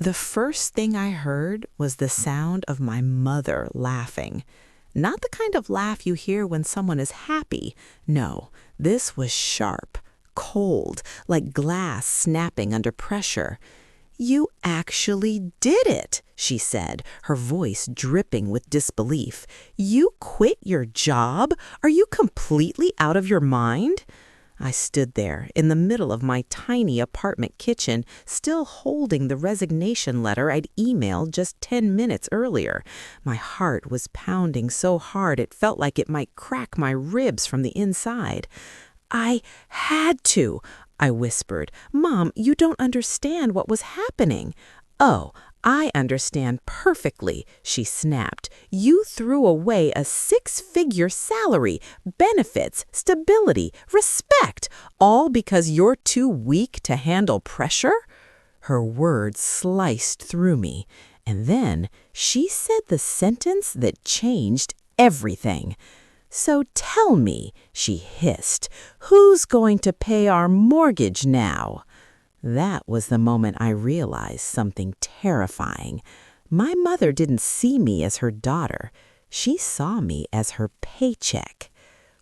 The first thing I heard was the sound of my mother laughing. Not the kind of laugh you hear when someone is happy. No, this was sharp, cold, like glass snapping under pressure. "You actually did it," she said, her voice dripping with disbelief. "You quit your job? Are you completely out of your mind?" I stood there in the middle of my tiny apartment kitchen, still holding the resignation letter I'd emailed just 10 minutes earlier. My heart was pounding so hard it felt like it might crack my ribs from the inside. "I had to," I whispered. "Mom, you don't understand what was happening." "Oh, I understand perfectly," she snapped. "You threw away a 6-figure salary, benefits, stability, respect, all because you're too weak to handle pressure?" Her words sliced through me, and then she said the sentence that changed everything. "So tell me," she hissed, "who's going to pay our mortgage now?" That was the moment I realized something terrifying. My mother didn't see me as her daughter. She saw me as her paycheck.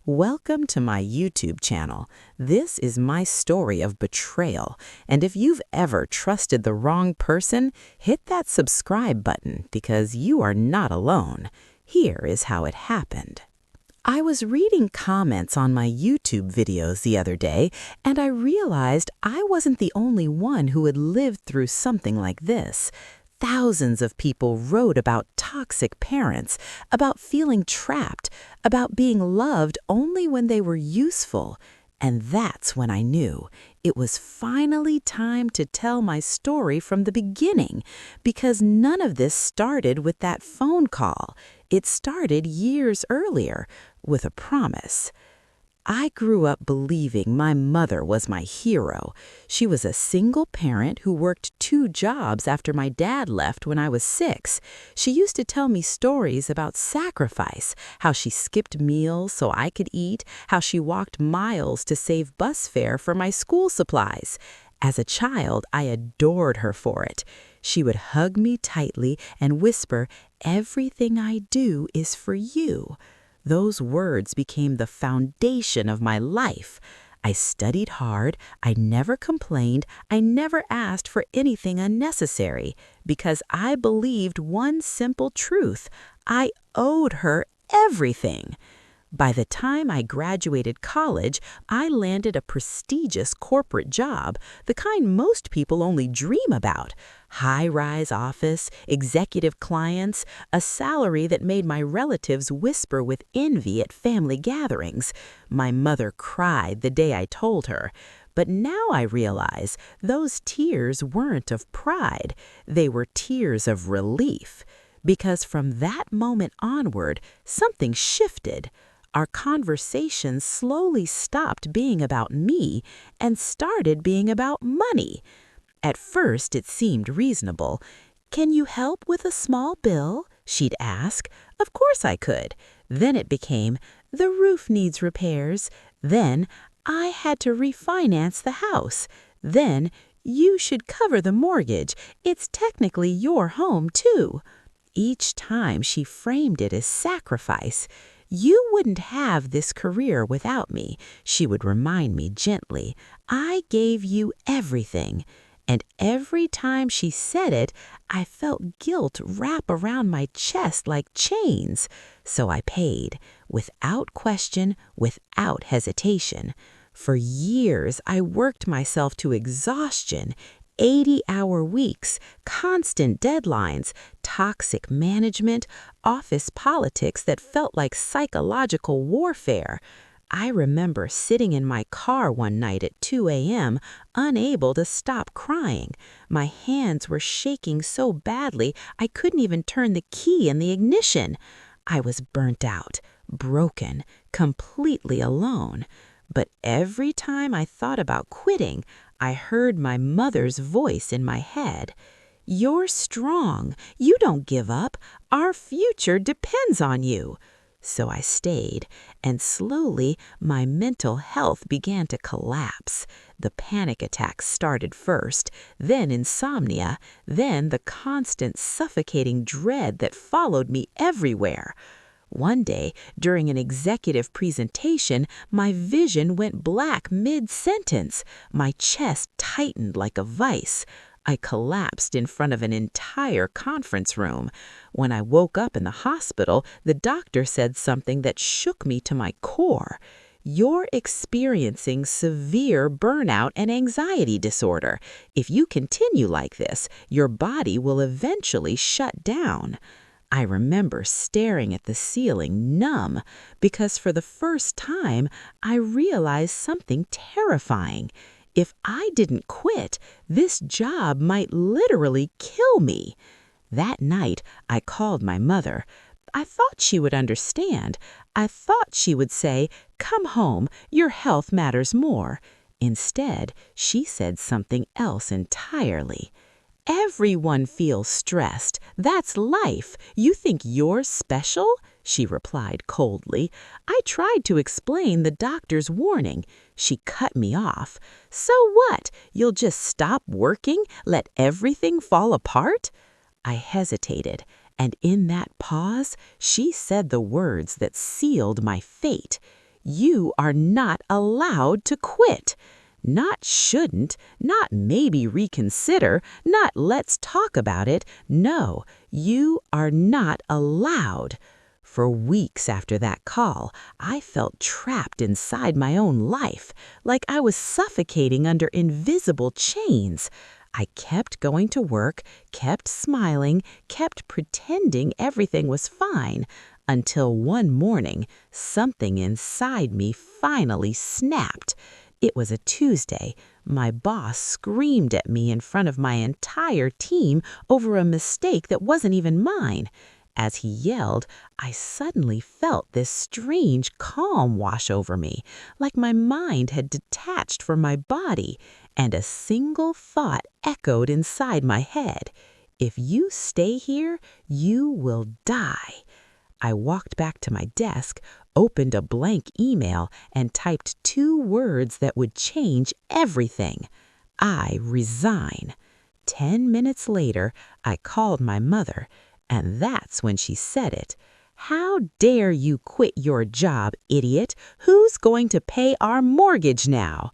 Welcome to my YouTube channel. This is my story of betrayal, and if you've ever trusted the wrong person, hit that subscribe button because you are not alone. Here is how it happened. I was reading comments on my YouTube videos the other day, and I realized I wasn't the only one who had lived through something like this. Thousands of people wrote about toxic parents, about feeling trapped, about being loved only when they were useful. And that's when I knew it was finally time to tell my story from the beginning, because none of this started with that phone call. It started years earlier, with a promise. I grew up believing my mother was my hero. She was a single parent who worked 2 jobs after my dad left when I was 6. She used to tell me stories about sacrifice, how she skipped meals so I could eat, how she walked miles to save bus fare for my school supplies. As a child, I adored her for it. She would hug me tightly and whisper, "Everything I do is for you." Those words became the foundation of my life. I studied hard, I never complained, I never asked for anything unnecessary, because I believed one simple truth: I owed her everything. By the time I graduated college, I landed a prestigious corporate job, the kind most people only dream about. High-rise office, executive clients, a salary that made my relatives whisper with envy at family gatherings. My mother cried the day I told her. But now I realize those tears weren't of pride. They were tears of relief. Because from that moment onward, something shifted. Our conversations slowly stopped being about me and started being about money. At first, it seemed reasonable. "Can you help with a small bill?" she'd ask. Of course I could. Then it became, "The roof needs repairs." Then, "I had to refinance the house." Then, "You should cover the mortgage. It's technically your home, too." Each time she framed it as sacrifice. "You wouldn't have this career without me," she would remind me gently. "I gave you everything." And every time she said it, I felt guilt wrap around my chest like chains. So I paid, without question, without hesitation. For years, I worked myself to exhaustion. 80-hour weeks, constant deadlines, toxic management, office politics that felt like psychological warfare. I remember sitting in my car one night at 2 a.m., unable to stop crying. My hands were shaking so badly I couldn't even turn the key in the ignition. I was burnt out, broken, completely alone. But every time I thought about quitting, I heard my mother's voice in my head. "You're strong. You don't give up. Our future depends on you." So I stayed, and slowly my mental health began to collapse. The panic attacks started first, then insomnia, then the constant suffocating dread that followed me everywhere. One day, during an executive presentation, my vision went black mid-sentence. My chest tightened like a vice. I collapsed in front of an entire conference room. When I woke up in the hospital, the doctor said something that shook me to my core. You're experiencing severe burnout and anxiety disorder. If you continue like this, your body will eventually shut down. I remember staring at the ceiling, numb, because for the first time, I realized something terrifying. If I didn't quit, this job might literally kill me. That night, I called my mother. I thought she would understand. I thought she would say, "Come home, your health matters more." Instead, she said something else entirely. "Everyone feels stressed. That's life. You think you're special?" she replied coldly. I tried to explain the doctor's warning. She cut me off. "So what? You'll just stop working? Let everything fall apart?" I hesitated, and in that pause, she said the words that sealed my fate. "You are not allowed to quit." Not shouldn't, not maybe reconsider, not let's talk about it. No, you are not allowed. For weeks after that call, I felt trapped inside my own life, like I was suffocating under invisible chains. I kept going to work, kept smiling, kept pretending everything was fine, until one morning, something inside me finally snapped. It was a Tuesday. My boss screamed at me in front of my entire team over a mistake that wasn't even mine. As he yelled, I suddenly felt this strange calm wash over me, like my mind had detached from my body, and a single thought echoed inside my head. If you stay here, you will die. I walked back to my desk, opened a blank email, and typed 2 words that would change everything. I resign. 10 minutes later, I called my mother, and that's when she said it. "How dare you quit your job, idiot? Who's going to pay our mortgage now?"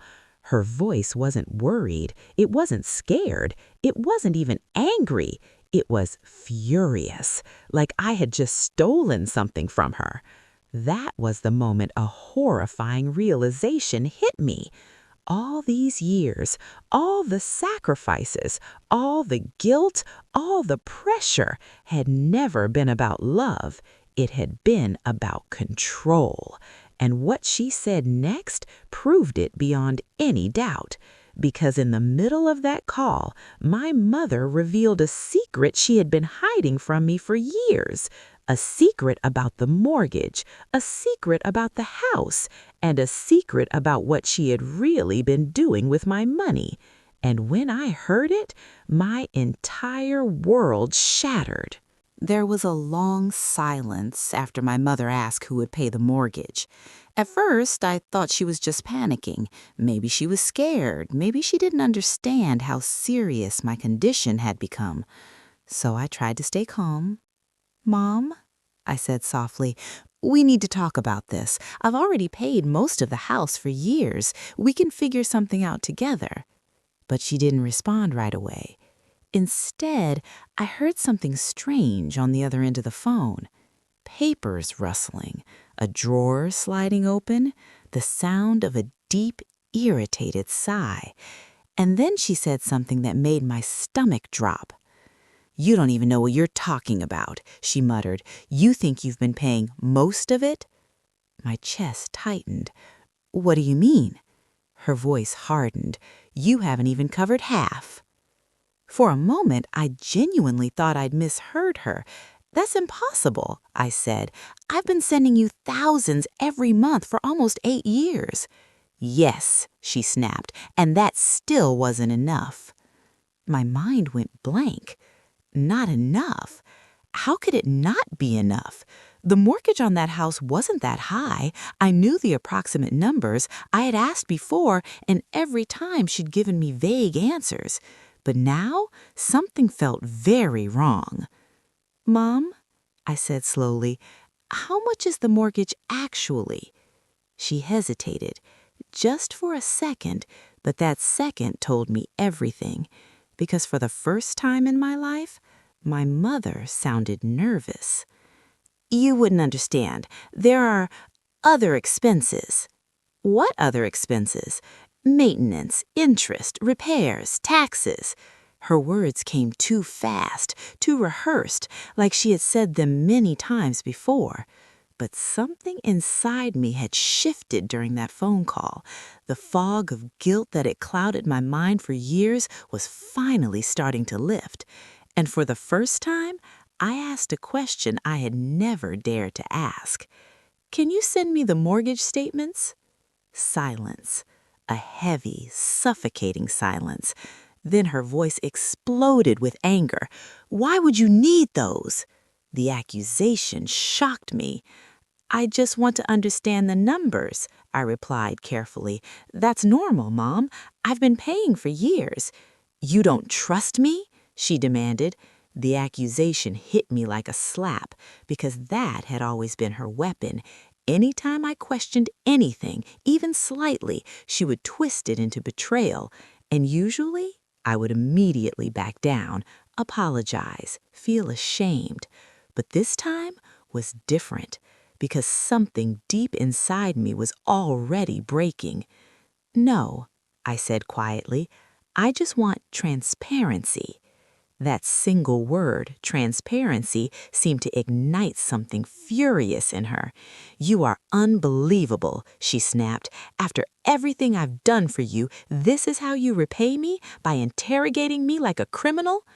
Her voice wasn't worried. It wasn't scared. It wasn't even angry. It was furious, like I had just stolen something from her. That was the moment a horrifying realization hit me. All these years, all the sacrifices, all the guilt, all the pressure had never been about love. It had been about control. And what she said next proved it beyond any doubt. Because in the middle of that call, my mother revealed a secret she had been hiding from me for years. A secret about the mortgage, a secret about the house, and a secret about what she had really been doing with my money. And when I heard it, my entire world shattered. There was a long silence after my mother asked who would pay the mortgage. At first, I thought she was just panicking. Maybe she was scared. Maybe she didn't understand how serious my condition had become. So I tried to stay calm. "Mom," I said softly, "we need to talk about this. I've already paid most of the house for years. We can figure something out together." But she didn't respond right away. Instead, I heard something strange on the other end of the phone. Papers rustling, a drawer sliding open, the sound of a deep, irritated sigh. And then she said something that made my stomach drop. "You don't even know what you're talking about," she muttered. "You think you've been paying most of it?" My chest tightened. "What do you mean?" Her voice hardened. "You haven't even covered half." For a moment, I genuinely thought I'd misheard her. "That's impossible," I said. "I've been sending you thousands every month for almost 8 years. "Yes," she snapped, "and that still wasn't enough." My mind went blank. Not enough? how could it not be enough? The mortgage on that house wasn't that high. I knew the approximate numbers. I had asked before, and every time she'd given me vague answers. But now, something felt very wrong. "Mom," I said slowly, "how much is the mortgage actually?" She hesitated, just for a second, but that second told me everything, because for the first time in my life, my mother sounded nervous. "You wouldn't understand. There are other expenses." "What other expenses?" "Maintenance, interest, repairs, taxes." Her words came too fast, too rehearsed, like she had said them many times before. But something inside me had shifted during that phone call. The fog of guilt that had clouded my mind for years was finally starting to lift. And for the first time, I asked a question I had never dared to ask. "Can you send me the mortgage statements?" Silence. A heavy, suffocating silence. Then her voice exploded with anger. "Why would you need those?" The accusation shocked me. "I just want to understand the numbers," I replied carefully. "That's normal, Mom. I've been paying for years." "You don't trust me?" she demanded. The accusation hit me like a slap, because that had always been her weapon. Anytime I questioned anything, even slightly, she would twist it into betrayal, and usually I would immediately back down, apologize, feel ashamed. But this time was different, because something deep inside me was already breaking. "No," I said quietly, "I just want transparency." That single word, transparency, seemed to ignite something furious in her. "You are unbelievable," she snapped. "After everything I've done for you, this is how you repay me? By interrogating me like a criminal?"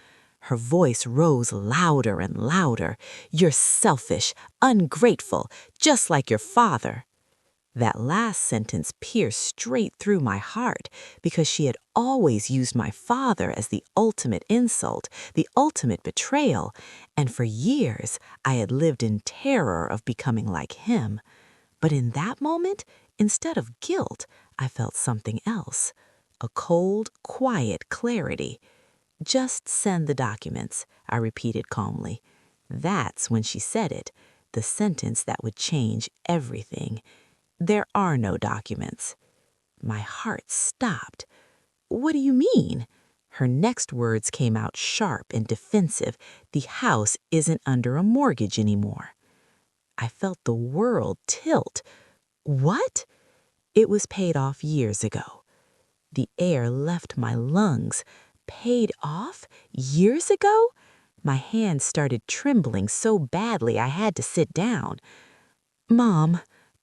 Her voice rose louder and louder. "You're selfish, ungrateful, just like your father." That last sentence pierced straight through my heart, because she had always used my father as the ultimate insult, the ultimate betrayal, and for years I had lived in terror of becoming like him. But in that moment, instead of guilt, I felt something else, a cold, quiet clarity. "Just send the documents," I repeated calmly. That's when she said it, the sentence that would change everything. "There are no documents." My heart stopped. "What do you mean?" Her next words came out sharp and defensive. "The house isn't under a mortgage anymore." I felt the world tilt. "What?" "It was paid off years ago." The air left my lungs. Paid off? Years ago? My hands started trembling so badly I had to sit down. "Mom,"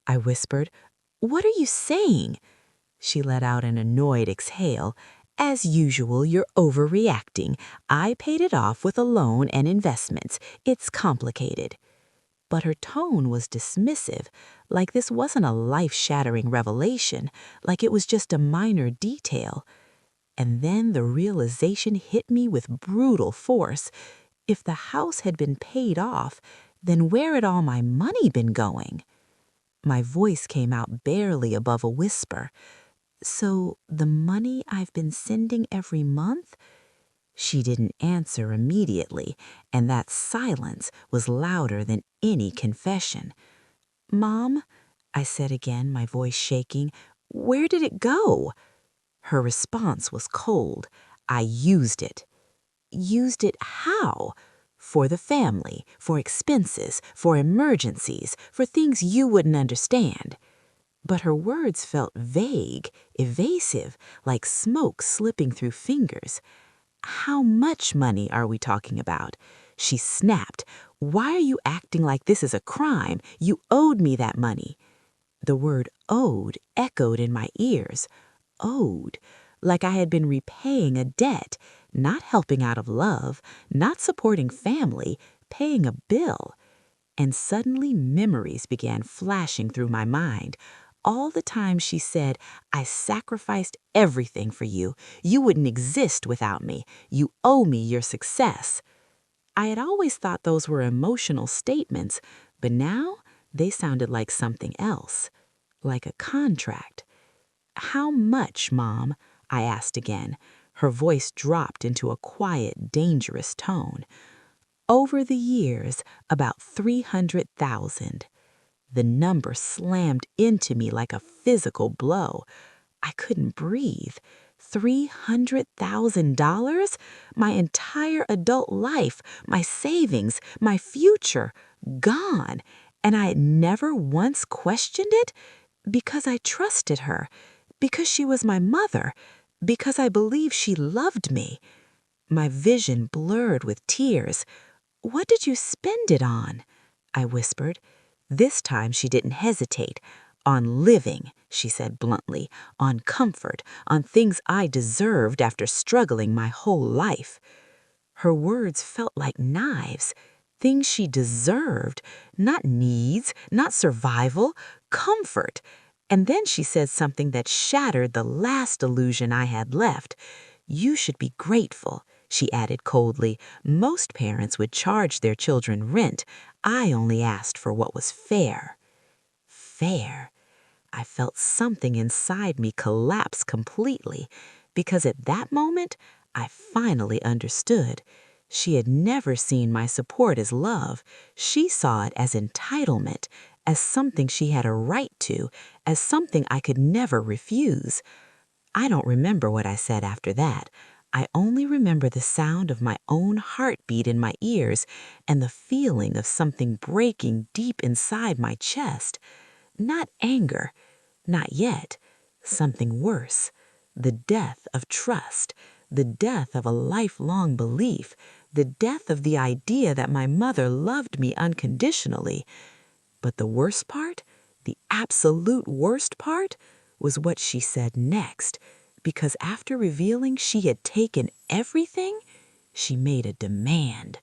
I whispered, "what are you saying?" She let out an annoyed exhale. "As usual, you're overreacting. I paid it off with a loan and investments. It's complicated." But her tone was dismissive, like this wasn't a life-shattering revelation, like it was just a minor detail. And then the realization hit me with brutal force. If the house had been paid off, then where had all my money been going? My voice came out barely above a whisper. "So the money I've been sending every month?" She didn't answer immediately, and that silence was louder than any confession. "Mom," I said again, my voice shaking, "where did it go?" Her response was cold. "I used it." "Used it how?" "For the family, for expenses, for emergencies, for things you wouldn't understand." But her words felt vague, evasive, like smoke slipping through fingers. "How much money are we talking about?" She snapped. "Why are you acting like this is a crime? You owed me that money." The word owed echoed in my ears. Owed, like I had been repaying a debt, not helping out of love, not supporting family, paying a bill. And suddenly memories began flashing through my mind. All the time she said, "I sacrificed everything for you. You wouldn't exist without me. You owe me your success." I had always thought those were emotional statements, but now they sounded like something else, like a contract. "How much, Mom?" I asked again. Her voice dropped into a quiet, dangerous tone. "Over the years, about 300,000. The number slammed into me like a physical blow. I couldn't breathe. $300,000? My entire adult life, my savings, my future, gone. And I had never once questioned it because I trusted her, because she was my mother, because I believed she loved me." My vision blurred with tears. "What did you spend it on?" I whispered. This time she didn't hesitate. "On living," she said bluntly, "on comfort, on things I deserved after struggling my whole life." Her words felt like knives. Things she deserved, not needs, not survival, comfort. And then she said something that shattered the last illusion I had left. "You should be grateful," she added coldly. "Most parents would charge their children rent. I only asked for what was fair." Fair. I felt something inside me collapse completely, because at that moment I finally understood. She had never seen my support as love. She saw it as entitlement, as something she had a right to, as something I could never refuse. I don't remember what I said after that. I only remember the sound of my own heartbeat in my ears and the feeling of something breaking deep inside my chest. Not anger, not yet. Something worse. The death of trust, the death of a lifelong belief, the death of the idea that my mother loved me unconditionally. But the worst part, the absolute worst part, was what she said next, because after revealing she had taken everything, she made a demand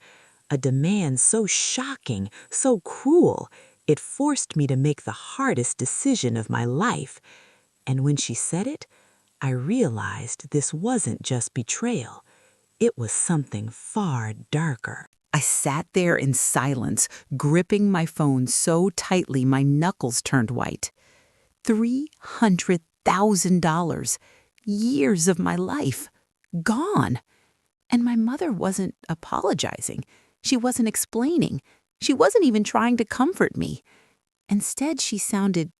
so shocking, so cruel, it forced me to make the hardest decision of my life. And when she said it, I realized this wasn't just betrayal. It was something far darker. I sat there in silence, gripping my phone so tightly my knuckles turned white. $300,000. Years of my life. Gone. And my mother wasn't apologizing. She wasn't explaining. She wasn't even trying to comfort me. Instead, she sounded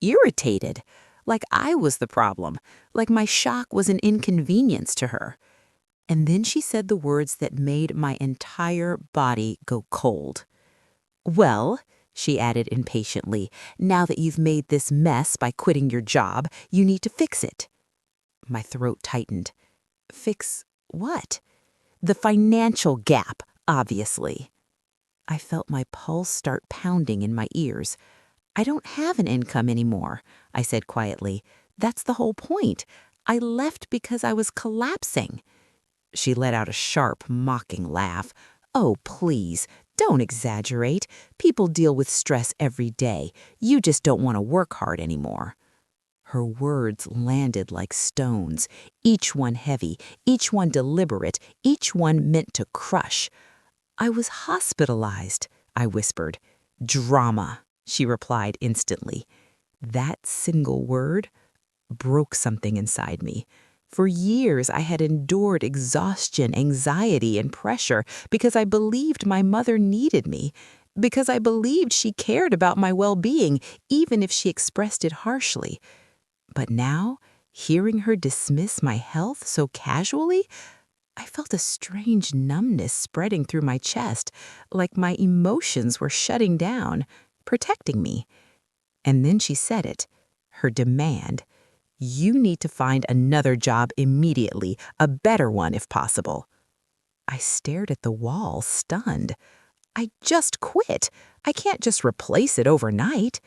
irritated, like I was the problem, like my shock was an inconvenience to her. And then she said the words that made my entire body go cold. "Well," she added impatiently, "now that you've made this mess by quitting your job, you need to fix it." My throat tightened. Fix what? The financial gap, obviously. I felt my pulse start pounding in my ears. "I don't have an income anymore," I said quietly. "That's the whole point. I left because I was collapsing." She let out a sharp, mocking laugh. "Oh, please, don't exaggerate. People deal with stress every day. You just don't want to work hard anymore." Her words landed like stones, each one heavy, each one deliberate, each one meant to crush. "I was hospitalized," I whispered. "Drama," she replied instantly. That single word broke something inside me. For years, I had endured exhaustion, anxiety, and pressure because I believed my mother needed me, because I believed she cared about my well-being, even if she expressed it harshly. But now, hearing her dismiss my health so casually, I felt a strange numbness spreading through my chest, like my emotions were shutting down, protecting me. And then she said it, her demand. "You need to find another job immediately, a better one if possible." I stared at the wall, stunned. "I just quit. I can't just replace it overnight."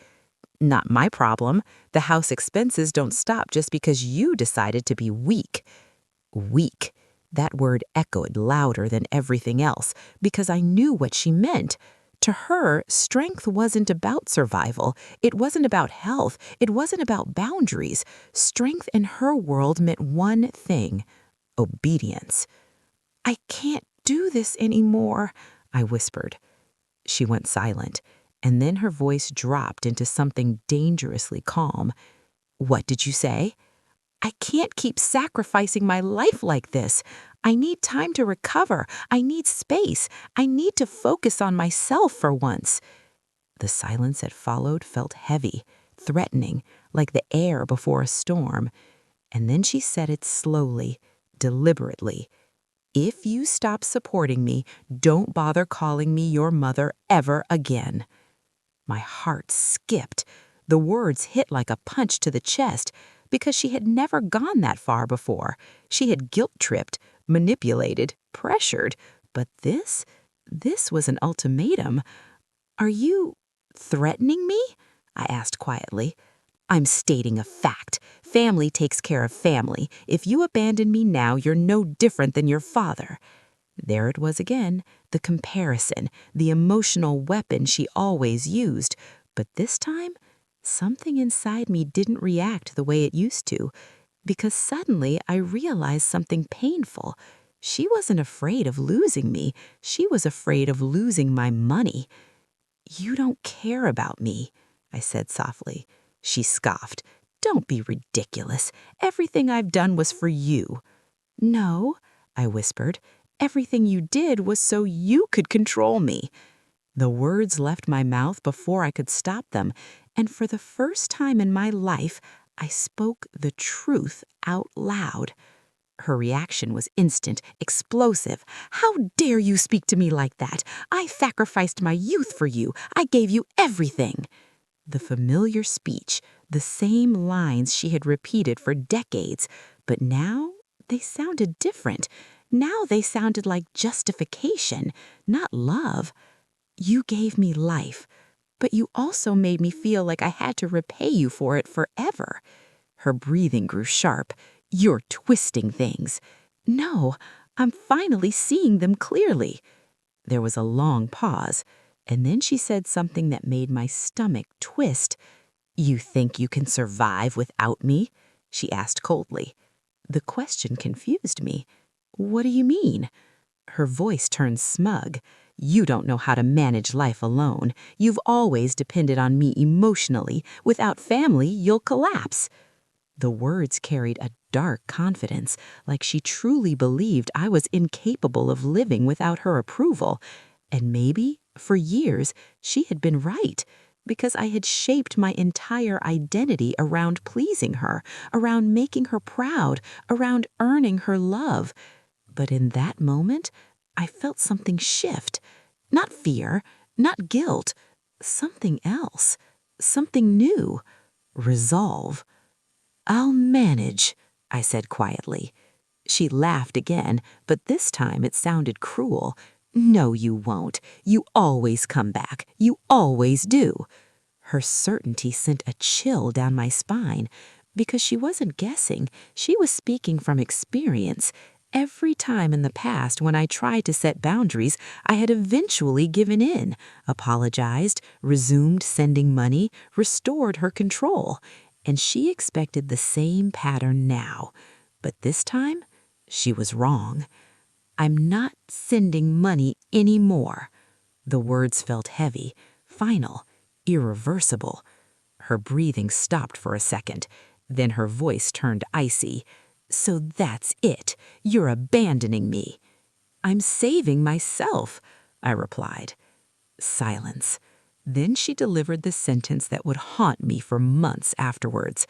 "Not my problem. The house expenses don't stop just because you decided to be weak." Weak. That word echoed louder than everything else because I knew what she meant. To her, strength wasn't about survival. It wasn't about health. It wasn't about boundaries. Strength in her world meant one thing: obedience. "I can't do this anymore," I whispered. She went silent, and then her voice dropped into something dangerously calm. "What did you say?" "I can't keep sacrificing my life like this. I need time to recover. I need space. I need to focus on myself for once." The silence that followed felt heavy, threatening, like the air before a storm. And then she said it slowly, deliberately. "If you stop supporting me, don't bother calling me your mother ever again." My heart skipped. The words hit like a punch to the chest because she had never gone that far before. She had guilt-tripped, manipulated, pressured. But this was an ultimatum. "Are you threatening me?" I asked quietly. "I'm stating a fact. Family takes care of family. If you abandon me now, you're no different than your father." There it was again, the comparison, the emotional weapon she always used. But this time, something inside me didn't react the way it used to, because suddenly I realized something painful. She wasn't afraid of losing me. She was afraid of losing my money. "You don't care about me," I said softly. She scoffed. "Don't be ridiculous. Everything I've done was for you." "No," I whispered. "Everything you did was so you could control me." The words left my mouth before I could stop them, and for the first time in my life, I spoke the truth out loud. Her reaction was instant, explosive. "How dare you speak to me like that? I sacrificed my youth for you. I gave you everything." The familiar speech, the same lines she had repeated for decades, but now they sounded different. Now they sounded like justification, not love. "You gave me life, but you also made me feel like I had to repay you for it forever." Her breathing grew sharp. "You're twisting things." "No, I'm finally seeing them clearly." There was a long pause, and then she said something that made my stomach twist. "You think you can survive without me?" she asked coldly. The question confused me. "What do you mean?" Her voice turned smug. "You don't know how to manage life alone. You've always depended on me emotionally. Without family, you'll collapse." The words carried a dark confidence, like she truly believed I was incapable of living without her approval. And maybe, for years, she had been right, because I had shaped my entire identity around pleasing her, around making her proud, around earning her love. But in that moment, I felt something shift. Not fear, not guilt, something else, something new. Resolve. "I'll manage," I said quietly. She laughed again, but this time it sounded cruel. "No, you won't. You always come back. You always do." Her certainty sent a chill down my spine, because she wasn't guessing. She was speaking from experience. Every time in the past when I tried to set boundaries, I had eventually given in, apologized, resumed sending money, restored her control. And she expected the same pattern now. But this time, she was wrong. "I'm not sending money anymore." The words felt heavy, final, irreversible. Her breathing stopped for a second. Then her voice turned icy. "So that's it. You're abandoning me." "I'm saving myself," I replied. Silence. Then she delivered the sentence that would haunt me for months afterwards.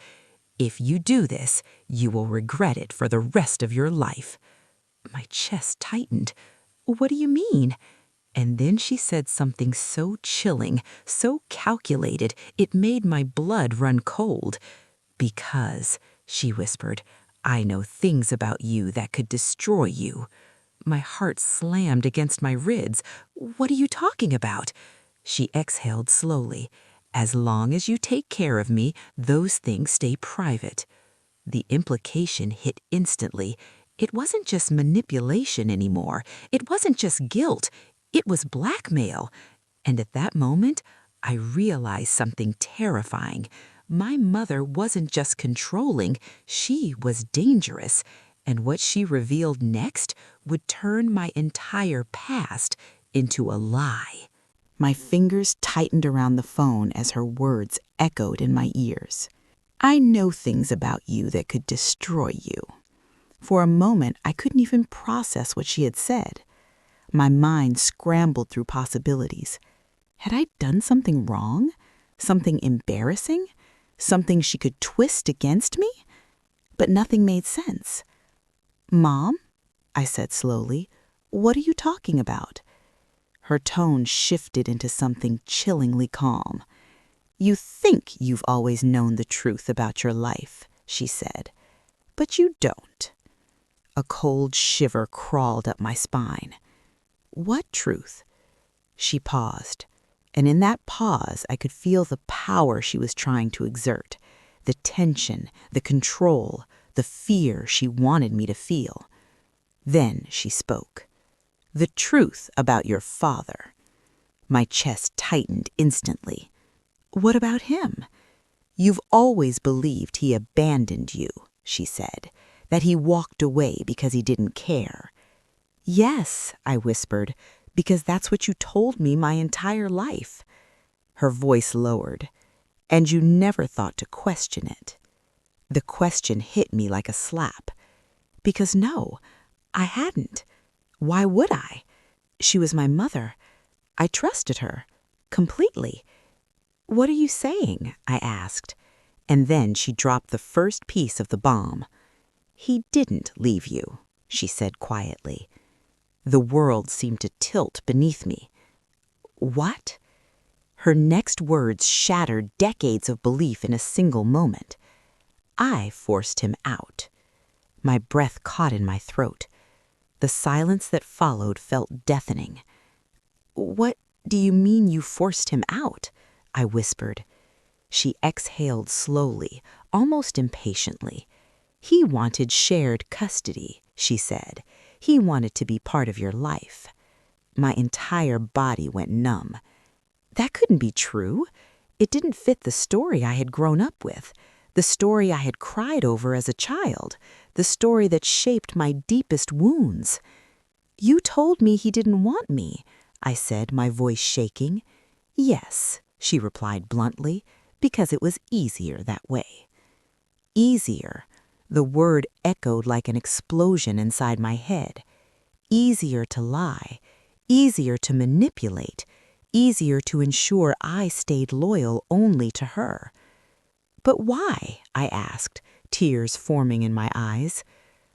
"If you do this, you will regret it for the rest of your life." My chest tightened. "What do you mean?" And then she said something so chilling, so calculated, it made my blood run cold. "Because," she whispered, "I know things about you that could destroy you." My heart slammed against my ribs. "What are you talking about?" She exhaled slowly. "As long as you take care of me, those things stay private." The implication hit instantly. It wasn't just manipulation anymore. It wasn't just guilt. It was blackmail. And at that moment, I realized something terrifying. My mother wasn't just controlling, she was dangerous. And what she revealed next would turn my entire past into a lie. My fingers tightened around the phone as her words echoed in my ears. I know things about you that could destroy you. For a moment, I couldn't even process what she had said. My mind scrambled through possibilities. Had I done something wrong? Something embarrassing? Something she could twist against me? But nothing made sense. "Mom," I said slowly, "what are you talking about?" Her tone shifted into something chillingly calm. "You think you've always known the truth about your life," she said, "but you don't." A cold shiver crawled up my spine. "What truth?" She paused, and in that pause I could feel the power she was trying to exert, the tension, the control, the fear she wanted me to feel. Then she spoke. "The truth about your father." My chest tightened instantly. "What about him?" "You've always believed he abandoned you," she said, "that he walked away because he didn't care." "Yes," I whispered, "because that's what you told me my entire life." Her voice lowered. "And you never thought to question it." The question hit me like a slap. Because no, I hadn't. Why would I? She was my mother. I trusted her. Completely. "What are you saying?" I asked. And then she dropped the first piece of the bomb. "He didn't leave you," she said quietly. The world seemed to tilt beneath me. "What?" Her next words shattered decades of belief in a single moment. "I forced him out." My breath caught in my throat. The silence that followed felt deafening. "What do you mean you forced him out?" I whispered. She exhaled slowly, almost impatiently. "He wanted shared custody," she said. "He wanted to be part of your life." My entire body went numb. That couldn't be true. It didn't fit the story I had grown up with, the story I had cried over as a child, the story that shaped my deepest wounds. "You told me he didn't want me," I said, my voice shaking. "Yes," she replied bluntly, "because it was easier that way." Easier. The word echoed like an explosion inside my head. Easier to lie, easier to manipulate, easier to ensure I stayed loyal only to her. "But why?" I asked, tears forming in my eyes.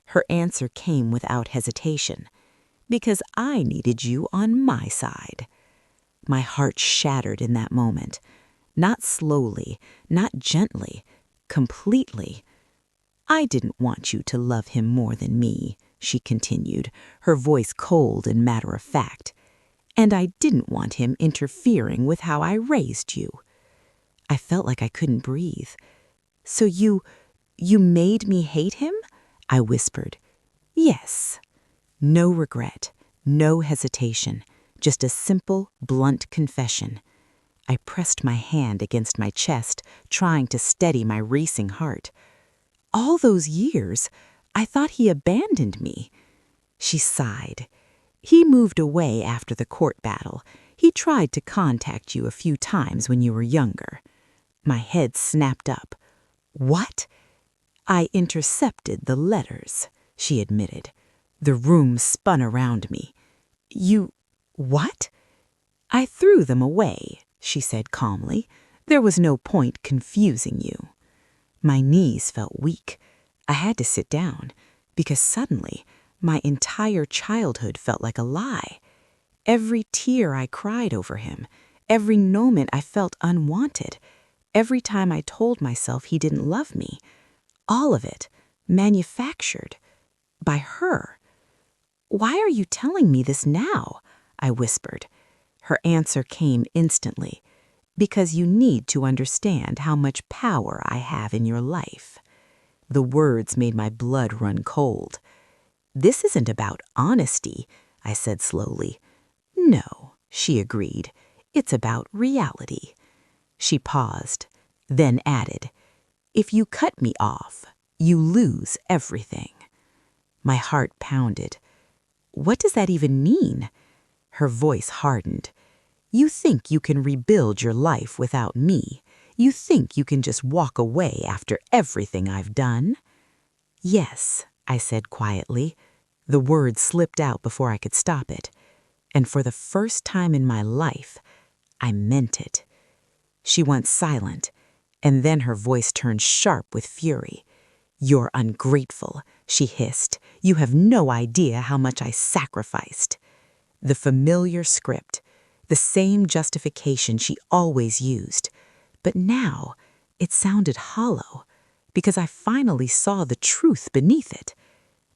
Her answer came without hesitation. "Because I needed you on my side." My heart shattered in that moment. Not slowly, not gently, completely. "I didn't want you to love him more than me," she continued, her voice cold and matter-of-fact. "And I didn't want him interfering with how I raised you." I felt like I couldn't breathe. "So you made me hate him?" I whispered. "Yes." No regret, no hesitation, just a simple, blunt confession. I pressed my hand against my chest, trying to steady my racing heart. "All those years, I thought he abandoned me." She sighed. "He moved away after the court battle. He tried to contact you a few times when you were younger." My head snapped up. "What?" "I intercepted the letters," she admitted. The room spun around me. "You... what?" "I threw them away," she said calmly. "There was no point confusing you." My knees felt weak. I had to sit down, because suddenly my entire childhood felt like a lie. Every tear I cried over him, every moment I felt unwanted, every time I told myself he didn't love me, all of it manufactured by her. "Why are you telling me this now?" I whispered. Her answer came instantly. "Because you need to understand how much power I have in your life." The words made my blood run cold. "This isn't about honesty," I said slowly. "No," she agreed. "It's about reality." She paused, then added, "If you cut me off, you lose everything." My heart pounded. What does that even mean? Her voice hardened. You think you can rebuild your life without me? You think you can just walk away after everything I've done? Yes, I said quietly. The word slipped out before I could stop it. And for the first time in my life, I meant it. She went silent, and then her voice turned sharp with fury. You're ungrateful, she hissed. You have no idea how much I sacrificed. The familiar script, the same justification she always used. But now it sounded hollow, because I finally saw the truth beneath it.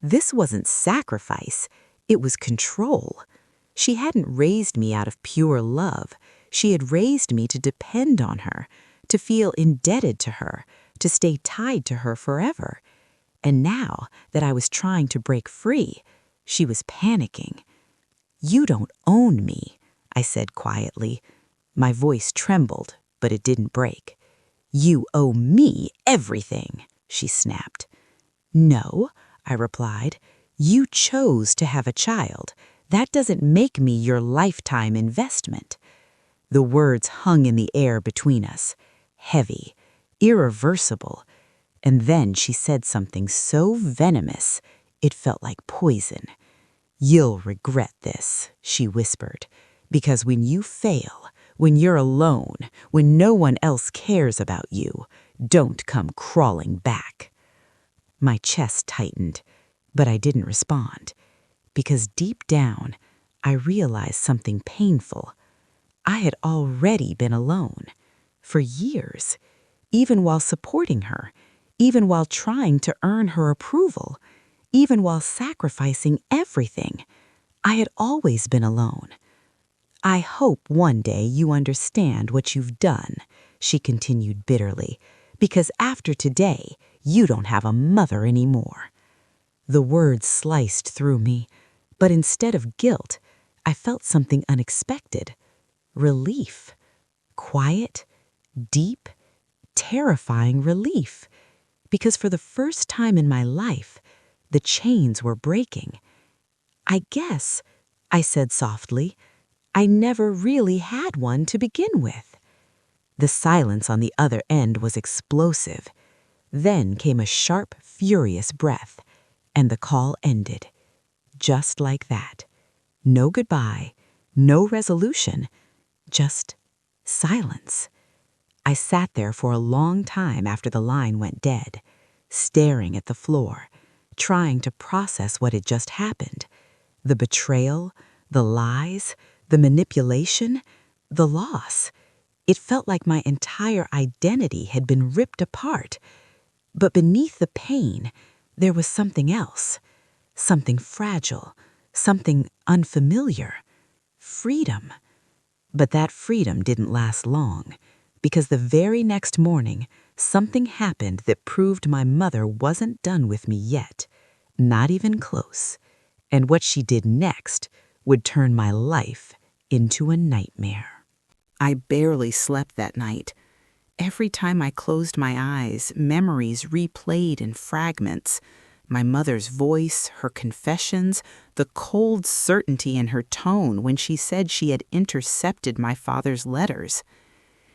This wasn't sacrifice, it was control. She hadn't raised me out of pure love. She had raised me to depend on her, to feel indebted to her, to stay tied to her forever. And now that I was trying to break free, she was panicking. You don't own me, I said quietly. My voice trembled, but it didn't break. You owe me everything, she snapped. No, I replied. You chose to have a child. That doesn't make me your lifetime investment. The words hung in the air between us, heavy, irreversible. And then she said something so venomous, it felt like poison. You'll regret this, she whispered, because when you fail, when you're alone, when no one else cares about you, don't come crawling back. My chest tightened, but I didn't respond, because deep down, I realized something painful. I had already been alone, for years, even while supporting her, even while trying to earn her approval, even while sacrificing everything. I had always been alone. I hope one day you understand what you've done, she continued bitterly, because after today, you don't have a mother anymore. The words sliced through me, but instead of guilt, I felt something unexpected. Relief. Quiet, deep, terrifying relief. Because for the first time in my life, the chains were breaking. I guess, I said softly, I never really had one to begin with. The silence on the other end was explosive. Then came a sharp, furious breath, and the call ended. Just like that. No goodbye, no resolution, just silence. I sat there for a long time after the line went dead, staring at the floor, trying to process what had just happened. The betrayal, the lies, the manipulation, the loss. It felt like my entire identity had been ripped apart. But beneath the pain, there was something else, something fragile, something unfamiliar. Freedom. But that freedom didn't last long, because the very next morning, something happened that proved my mother wasn't done with me yet, not even close. And what she did next would turn my life into a nightmare. I barely slept that night. Every time I closed my eyes, memories replayed in fragments. My mother's voice, her confessions, the cold certainty in her tone when she said she had intercepted my father's letters.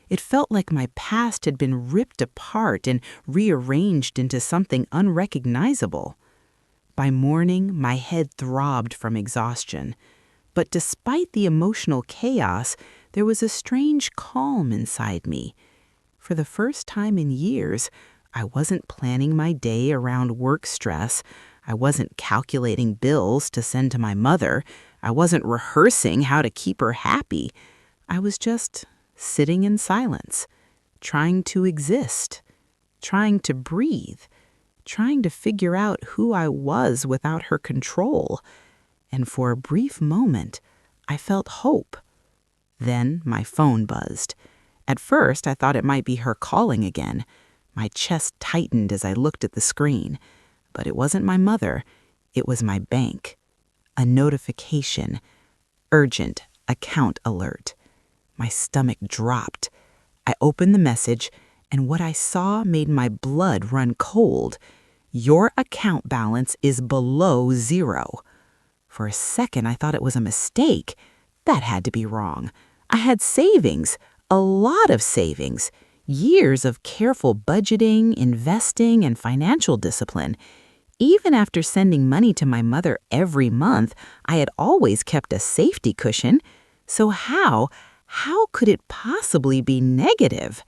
It felt like my past had been ripped apart and rearranged into something unrecognizable. By morning, my head throbbed from exhaustion. But despite the emotional chaos, there was a strange calm inside me. For the first time in years, I wasn't planning my day around work stress. I wasn't calculating bills to send to my mother. I wasn't rehearsing how to keep her happy. I was just sitting in silence, trying to exist, trying to breathe, trying to figure out who I was without her control. And for a brief moment, I felt hope. Then my phone buzzed. At first, I thought it might be her calling again. My chest tightened as I looked at the screen. But it wasn't my mother. It was my bank. A notification. Urgent account alert. My stomach dropped. I opened the message, and what I saw made my blood run cold. Your account balance is below zero. For a second, I thought it was a mistake. That had to be wrong. I had savings, a lot of savings, years of careful budgeting, investing, and financial discipline. Even after sending money to my mother every month, I had always kept a safety cushion. So how could it possibly be negative?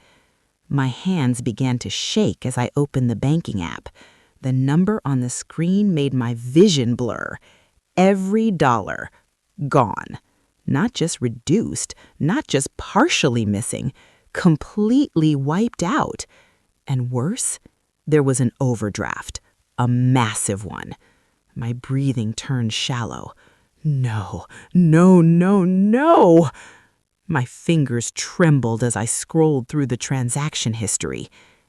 My hands began to shake as I opened the banking app. The number on the screen made my vision blur. Every dollar gone. Not just reduced, not just partially missing, completely wiped out. And worse, there was an overdraft, a massive one. My breathing turned shallow. No, no, no, no! My fingers trembled as I scrolled through the transaction history.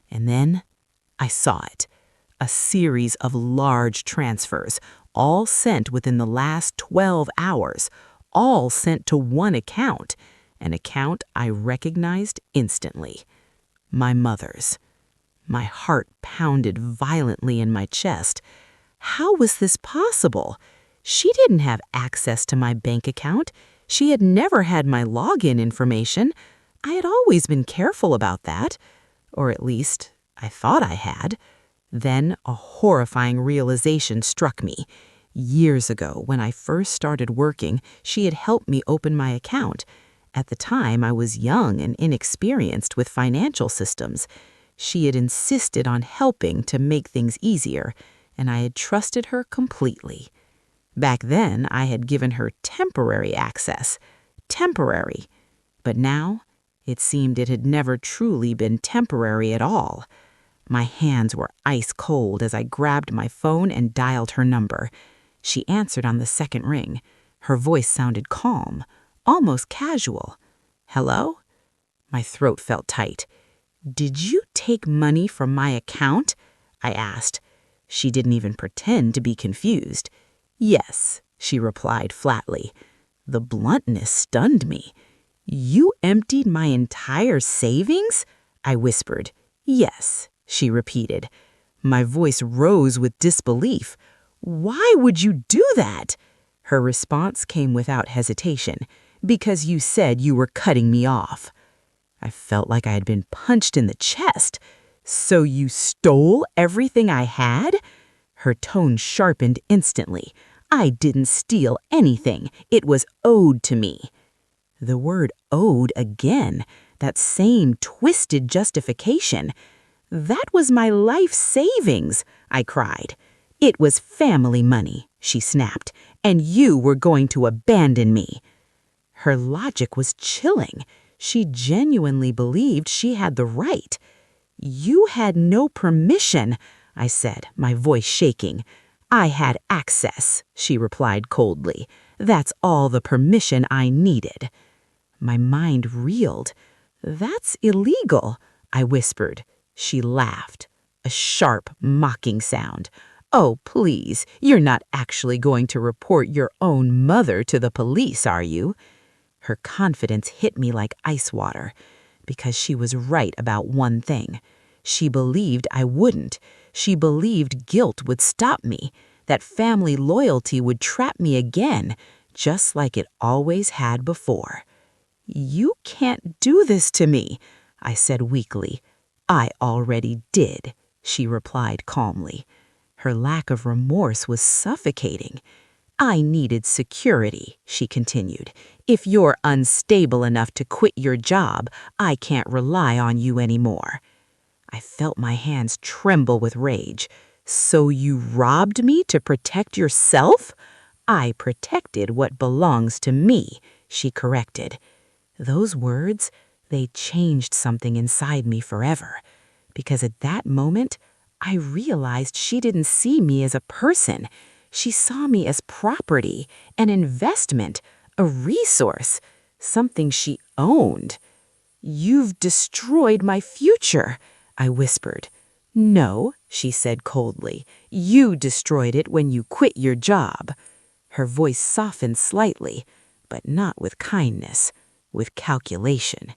And then I saw it. A series of large transfers, all sent within the last 12 hours, all sent to one account, an account I recognized instantly. My mother's. My heart pounded violently in my chest. How was this possible? She didn't have access to my bank account. She had never had my login information. I had always been careful about that. Or at least, I thought I had. Then a horrifying realization struck me. Years ago, when I first started working, she had helped me open my account. At the time, I was young and inexperienced with financial systems. She had insisted on helping to make things easier, and I had trusted her completely. Back then, I had given her temporary access. Temporary. But now, it seemed it had never truly been temporary at all. My hands were ice cold as I grabbed my phone and dialed her number. She answered on the second ring. Her voice sounded calm, almost casual. Hello? My throat felt tight. Did you take money from my account? I asked. She didn't even pretend to be confused. Yes, she replied flatly. The bluntness stunned me. You emptied my entire savings? I whispered. Yes, she repeated. My voice rose with disbelief. Why would you do that? Her response came without hesitation. Because you said you were cutting me off. I felt like I had been punched in the chest. So you stole everything I had? Her tone sharpened instantly. I didn't steal anything. It was owed to me. The word owed again, that same twisted justification. That was my life savings, I cried. It was family money, she snapped, and you were going to abandon me. Her logic was chilling. She genuinely believed she had the right. You had no permission, I said, my voice shaking. I had access, she replied coldly. That's all the permission I needed. My mind reeled. That's illegal, I whispered. She laughed, a sharp, mocking sound. Oh, please, you're not actually going to report your own mother to the police, are you? Her confidence hit me like ice water, because she was right about one thing. She believed I wouldn't. She believed guilt would stop me, that family loyalty would trap me again, just like it always had before. You can't do this to me, I said weakly. I already did, she replied calmly. Her lack of remorse was suffocating. I needed security, she continued. If you're unstable enough to quit your job, I can't rely on you anymore. I felt my hands tremble with rage. So you robbed me to protect yourself? I protected what belongs to me, she corrected. Those words, they changed something inside me forever. Because at that moment, I realized she didn't see me as a person. She saw me as property, an investment, a resource, something she owned. You've destroyed my future, I whispered. No, she said coldly. You destroyed it when you quit your job. Her voice softened slightly, but not with kindness, with calculation.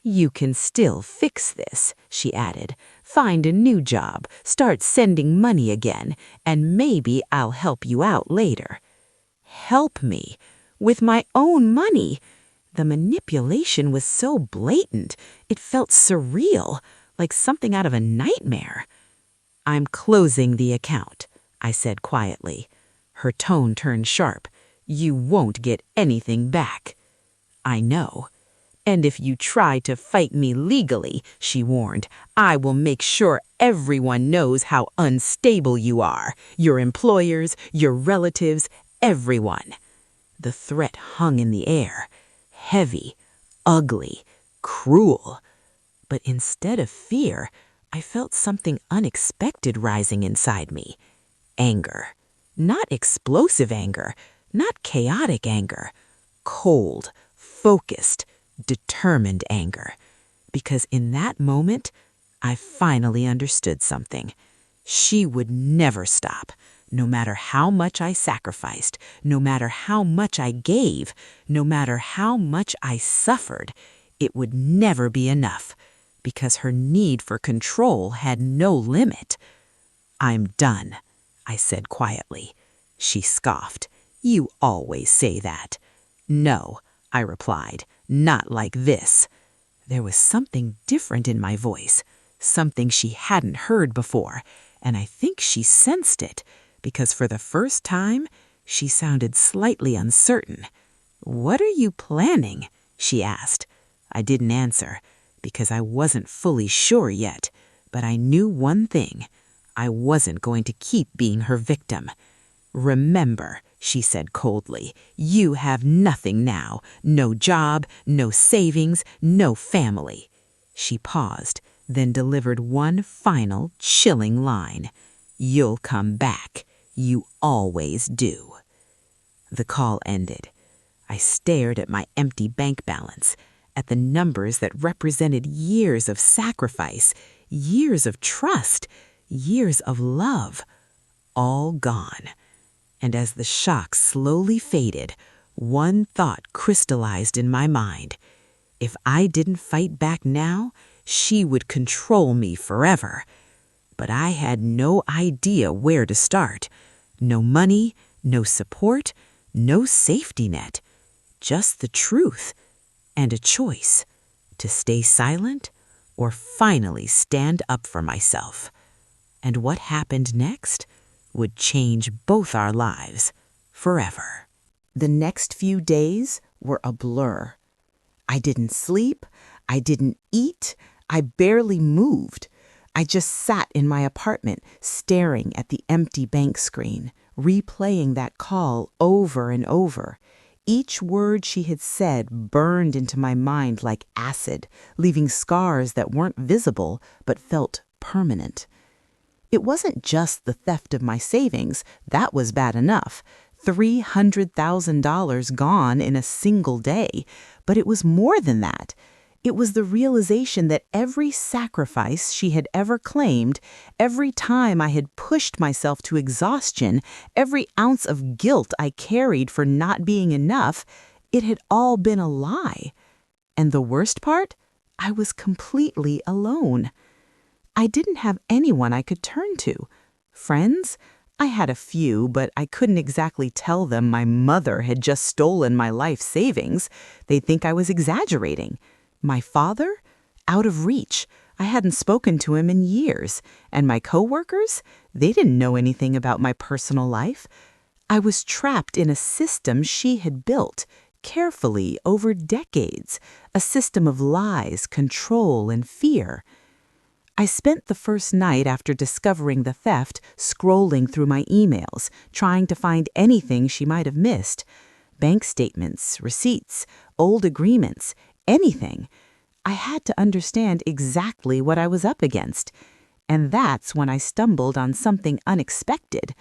You can still fix this, she added. Find a new job, start sending money again, and maybe I'll help you out later. help me with my own money. The manipulation was so blatant, it felt surreal, like something out of a nightmare. "I'm closing the account," I said quietly. Her tone turned sharp. "You won't get anything back." "I know. And if you try to fight me legally," she warned, "I will make sure everyone knows how unstable you are. Your employers, your relatives, everyone." The threat hung in the air, heavy, ugly, cruel. But instead of fear, I felt something unexpected rising inside me. Anger. Not explosive anger, not chaotic anger. Cold, focused, determined anger. Because in that moment, I finally understood something. She would never stop. No matter how much I sacrificed, no matter how much I gave, no matter how much I suffered, it would never be enough, because her need for control had no limit. "I'm done," I said quietly. She scoffed. "You always say that." "No," I replied, "not like this." There was something different in my voice, something she hadn't heard before, and I think she sensed it, because for the first time, she sounded slightly uncertain. "What are you planning?" she asked. I didn't answer, because I wasn't fully sure yet, but I knew one thing. I wasn't going to keep being her victim. "Remember," she said coldly, "you have nothing now. No job, no savings, no family." She paused, then delivered one final, chilling line. "You'll come back. You always do." The call ended. I stared at my empty bank balance, at the numbers that represented years of sacrifice, years of trust, years of love, all gone. And as the shock slowly faded, one thought crystallized in my mind. If I didn't fight back now, she would control me forever. But I had no idea where to start. No money, no support, no safety net. Just the truth and a choice, to stay silent or finally stand up for myself. And what happened next would change both our lives forever. The next few days were a blur. I didn't sleep, I didn't eat, I barely moved. I just sat in my apartment, staring at the empty bank screen, replaying that call over and over. Each word she had said burned into my mind like acid, leaving scars that weren't visible but felt permanent. It wasn't just the theft of my savings. That was bad enough. $300,000 gone in a single day. But it was more than that. It was the realization that every sacrifice she had ever claimed, every time I had pushed myself to exhaustion, every ounce of guilt I carried for not being enough, it had all been a lie. And the worst part? I was completely alone. I didn't have anyone I could turn to. Friends? I had a few, but I couldn't exactly tell them my mother had just stolen my life savings. They'd think I was exaggerating. My father? Out of reach. I hadn't spoken to him in years. And my coworkers? They didn't know anything about my personal life. I was trapped in a system she had built, carefully over decades, a system of lies, control, and fear. I spent the first night after discovering the theft scrolling through my emails, trying to find anything she might have missed. Bank statements, receipts, old agreements, anything. I had to understand exactly what I was up against. And that's when I stumbled on something unexpected.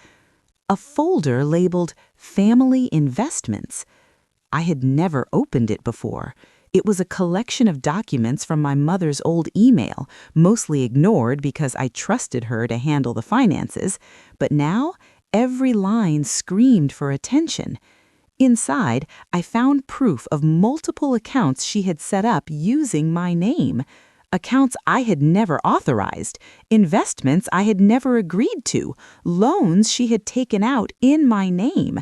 A folder labeled Family Investments. I had never opened it before. It was a collection of documents from my mother's old email, mostly ignored because I trusted her to handle the finances. But now, every line screamed for attention. Inside, I found proof of multiple accounts she had set up using my name. Accounts I had never authorized, investments I had never agreed to, loans she had taken out in my name.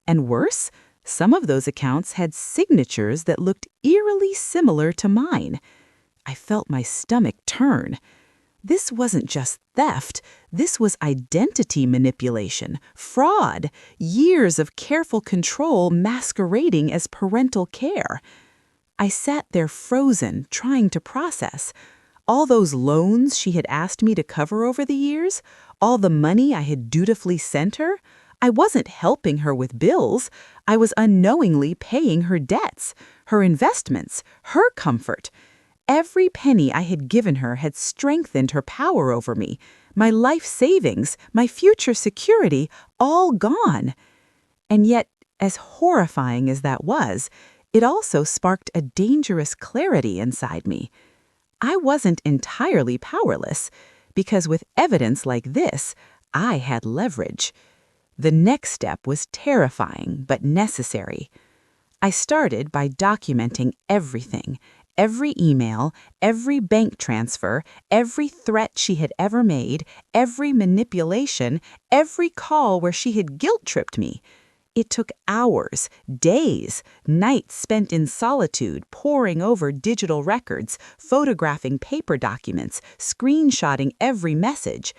And worse, some of those accounts had signatures that looked eerily similar to mine. I felt my stomach turn. This wasn't just theft, this was identity manipulation, fraud, years of careful control masquerading as parental care. I sat there frozen, trying to process. All those loans she had asked me to cover over the years, all the money I had dutifully sent her, I wasn't helping her with bills. I was unknowingly paying her debts, her investments, her comfort. Every penny I had given her had strengthened her power over me. My life savings, my future security, all gone. And yet, as horrifying as that was, it also sparked a dangerous clarity inside me. I wasn't entirely powerless, because with evidence like this, I had leverage. The next step was terrifying but necessary. I started by documenting everything. Every email, every bank transfer, every threat she had ever made, every manipulation, every call where she had guilt-tripped me. It took hours, days, nights spent in solitude, poring over digital records, photographing paper documents, screenshotting every message.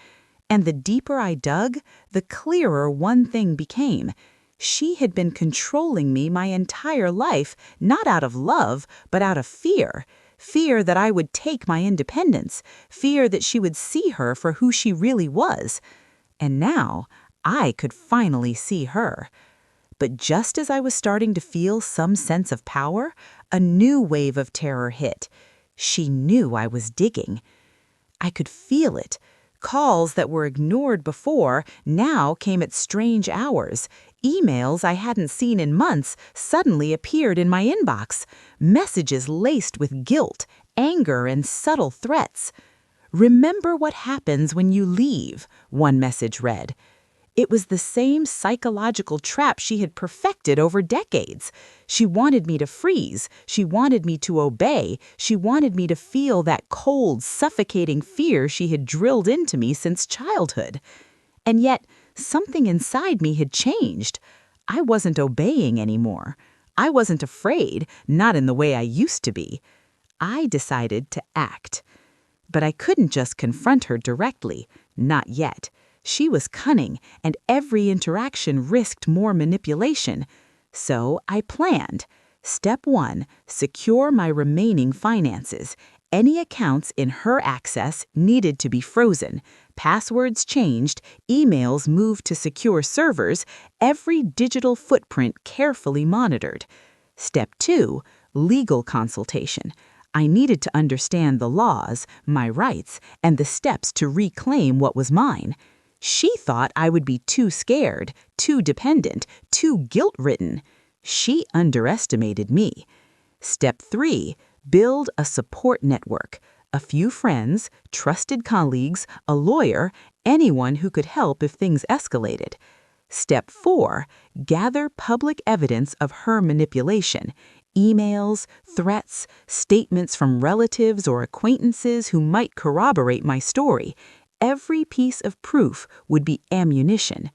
And the deeper I dug, the clearer one thing became. She had been controlling me my entire life, not out of love, but out of fear. Fear that I would take my independence. Fear that she would see her for who she really was. And now, I could finally see her. But just as I was starting to feel some sense of power, a new wave of terror hit. She knew I was digging. I could feel it. Calls that were ignored before now came at strange hours. Emails I hadn't seen in months suddenly appeared in my inbox. Messages laced with guilt, anger, and subtle threats. "Remember what happens when you leave," one message read. It was the same psychological trap she had perfected over decades. She wanted me to freeze. She wanted me to obey. She wanted me to feel that cold, suffocating fear she had drilled into me since childhood. And yet, something inside me had changed. I wasn't obeying anymore. I wasn't afraid, not in the way I used to be. I decided to act. But I couldn't just confront her directly, not yet. She was cunning, and every interaction risked more manipulation. So I planned. Step 1, secure my remaining finances. Any accounts in her access needed to be frozen. Passwords changed, emails moved to secure servers, every digital footprint carefully monitored. Step 2, legal consultation. I needed to understand the laws, my rights, and the steps to reclaim what was mine. She thought I would be too scared, too dependent, too guilt-ridden. She underestimated me. Step 3, build a support network. A few friends, trusted colleagues, a lawyer, anyone who could help if things escalated. Step 4, gather public evidence of her manipulation. Emails, threats, statements from relatives or acquaintances who might corroborate my story. Every piece of proof would be ammunition.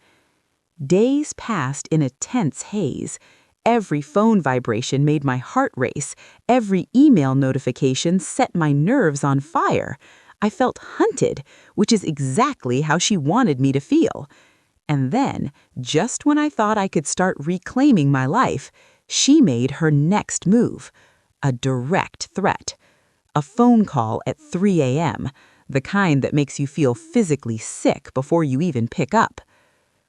Days passed in a tense haze. Every phone vibration made my heart race. Every email notification set my nerves on fire. I felt hunted, which is exactly how she wanted me to feel. And then, just when I thought I could start reclaiming my life, she made her next move. A direct threat. A phone call at 3 a.m., the kind that makes you feel physically sick before you even pick up.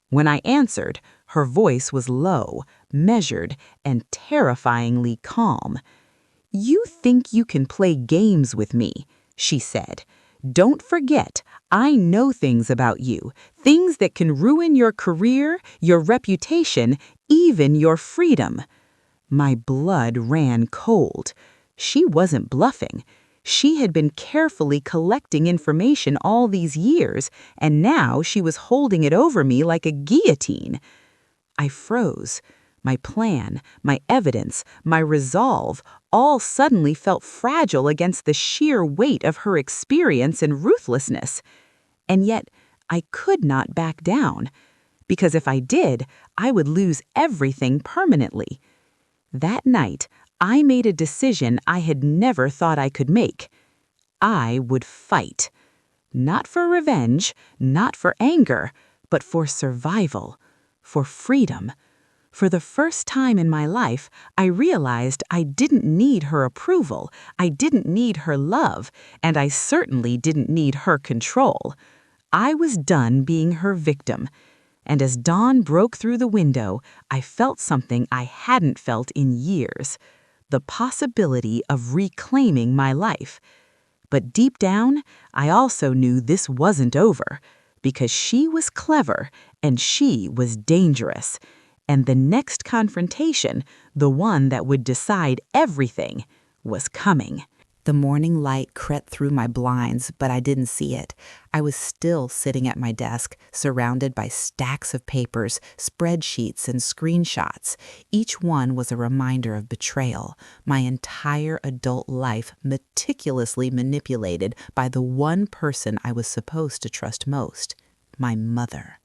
When I answered, her voice was low, measured, and terrifyingly calm. "You think you can play games with me," she said. "Don't forget, I know things about you, things that can ruin your career, your reputation, even your freedom." My blood ran cold. She wasn't bluffing. She had been carefully collecting information all these years, and now she was holding it over me like a guillotine. I froze. My plan, my evidence, my resolve all suddenly felt fragile against the sheer weight of her experience and ruthlessness. And yet, I could not back down. because if I did, I would lose everything permanently. That night, I made a decision I had never thought I could make. I would fight. Not for revenge, not for anger, but for survival, for freedom. For the first time in my life, I realized I didn't need her approval, I didn't need her love, and I certainly didn't need her control. I was done being her victim. And as dawn broke through the window, I felt something I hadn't felt in years: the possibility of reclaiming my life. But deep down, I also knew this wasn't over, because she was clever and she was dangerous. And the next confrontation, the one that would decide everything, was coming. The morning light crept through my blinds, but I didn't see it. I was still sitting at my desk, surrounded by stacks of papers, spreadsheets, and screenshots. Each one was a reminder of betrayal, my entire adult life meticulously manipulated by the one person I was supposed to trust most: my mother.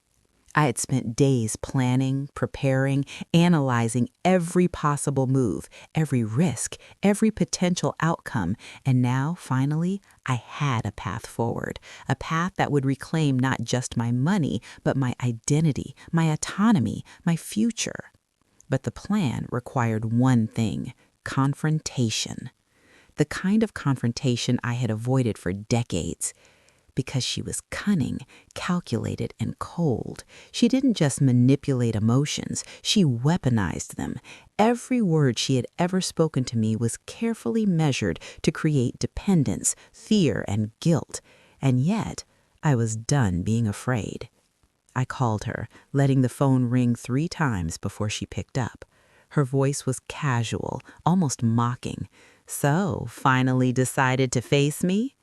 I had spent days planning, preparing, analyzing every possible move, every risk, every potential outcome, and now, finally, I had a path forward, a path that would reclaim not just my money, but my identity, my autonomy, my future. But the plan required one thing: confrontation. The kind of confrontation I had avoided for decades. Because she was cunning, calculated, and cold. She didn't just manipulate emotions, she weaponized them. Every word she had ever spoken to me was carefully measured to create dependence, fear, and guilt. And yet, I was done being afraid. I called her, letting the phone ring 3 times before she picked up. Her voice was casual, almost mocking. "So, finally decided to face me?"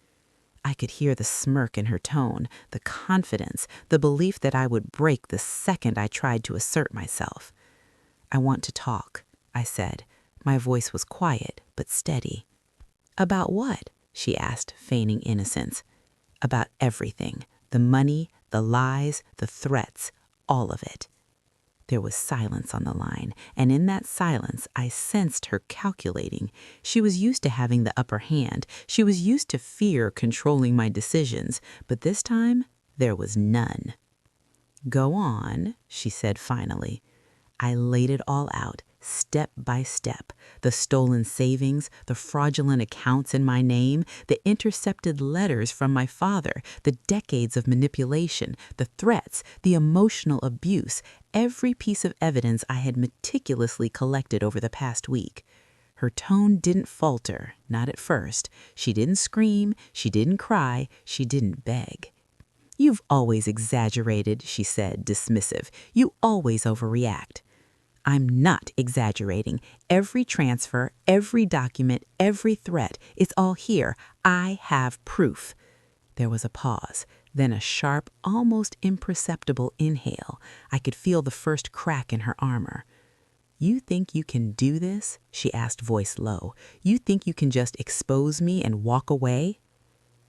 I could hear the smirk in her tone, the confidence, the belief that I would break the second I tried to assert myself. "I want to talk," I said. My voice was quiet but steady. "About what?" she asked, feigning innocence. "About everything. The money, the lies, the threats, all of it." There was silence on the line, and in that silence I sensed her calculating. She was used to having the upper hand. She was used to fear controlling my decisions, but this time there was none. "Go on," she said finally. I laid it all out, step by step: the stolen savings, the fraudulent accounts in my name, the intercepted letters from my father, the decades of manipulation, the threats, the emotional abuse, every piece of evidence I had meticulously collected over the past week. Her tone didn't falter, not at first. She didn't scream, she didn't cry, she didn't beg. "You've always exaggerated," she said, dismissive. "You always overreact." "I'm not exaggerating. Every transfer, every document, every threat, it's all here. I have proof." There was a pause, then a sharp, almost imperceptible inhale. I could feel the first crack in her armor. "You think you can do this?" she asked, voice low. "You think you can just expose me and walk away?"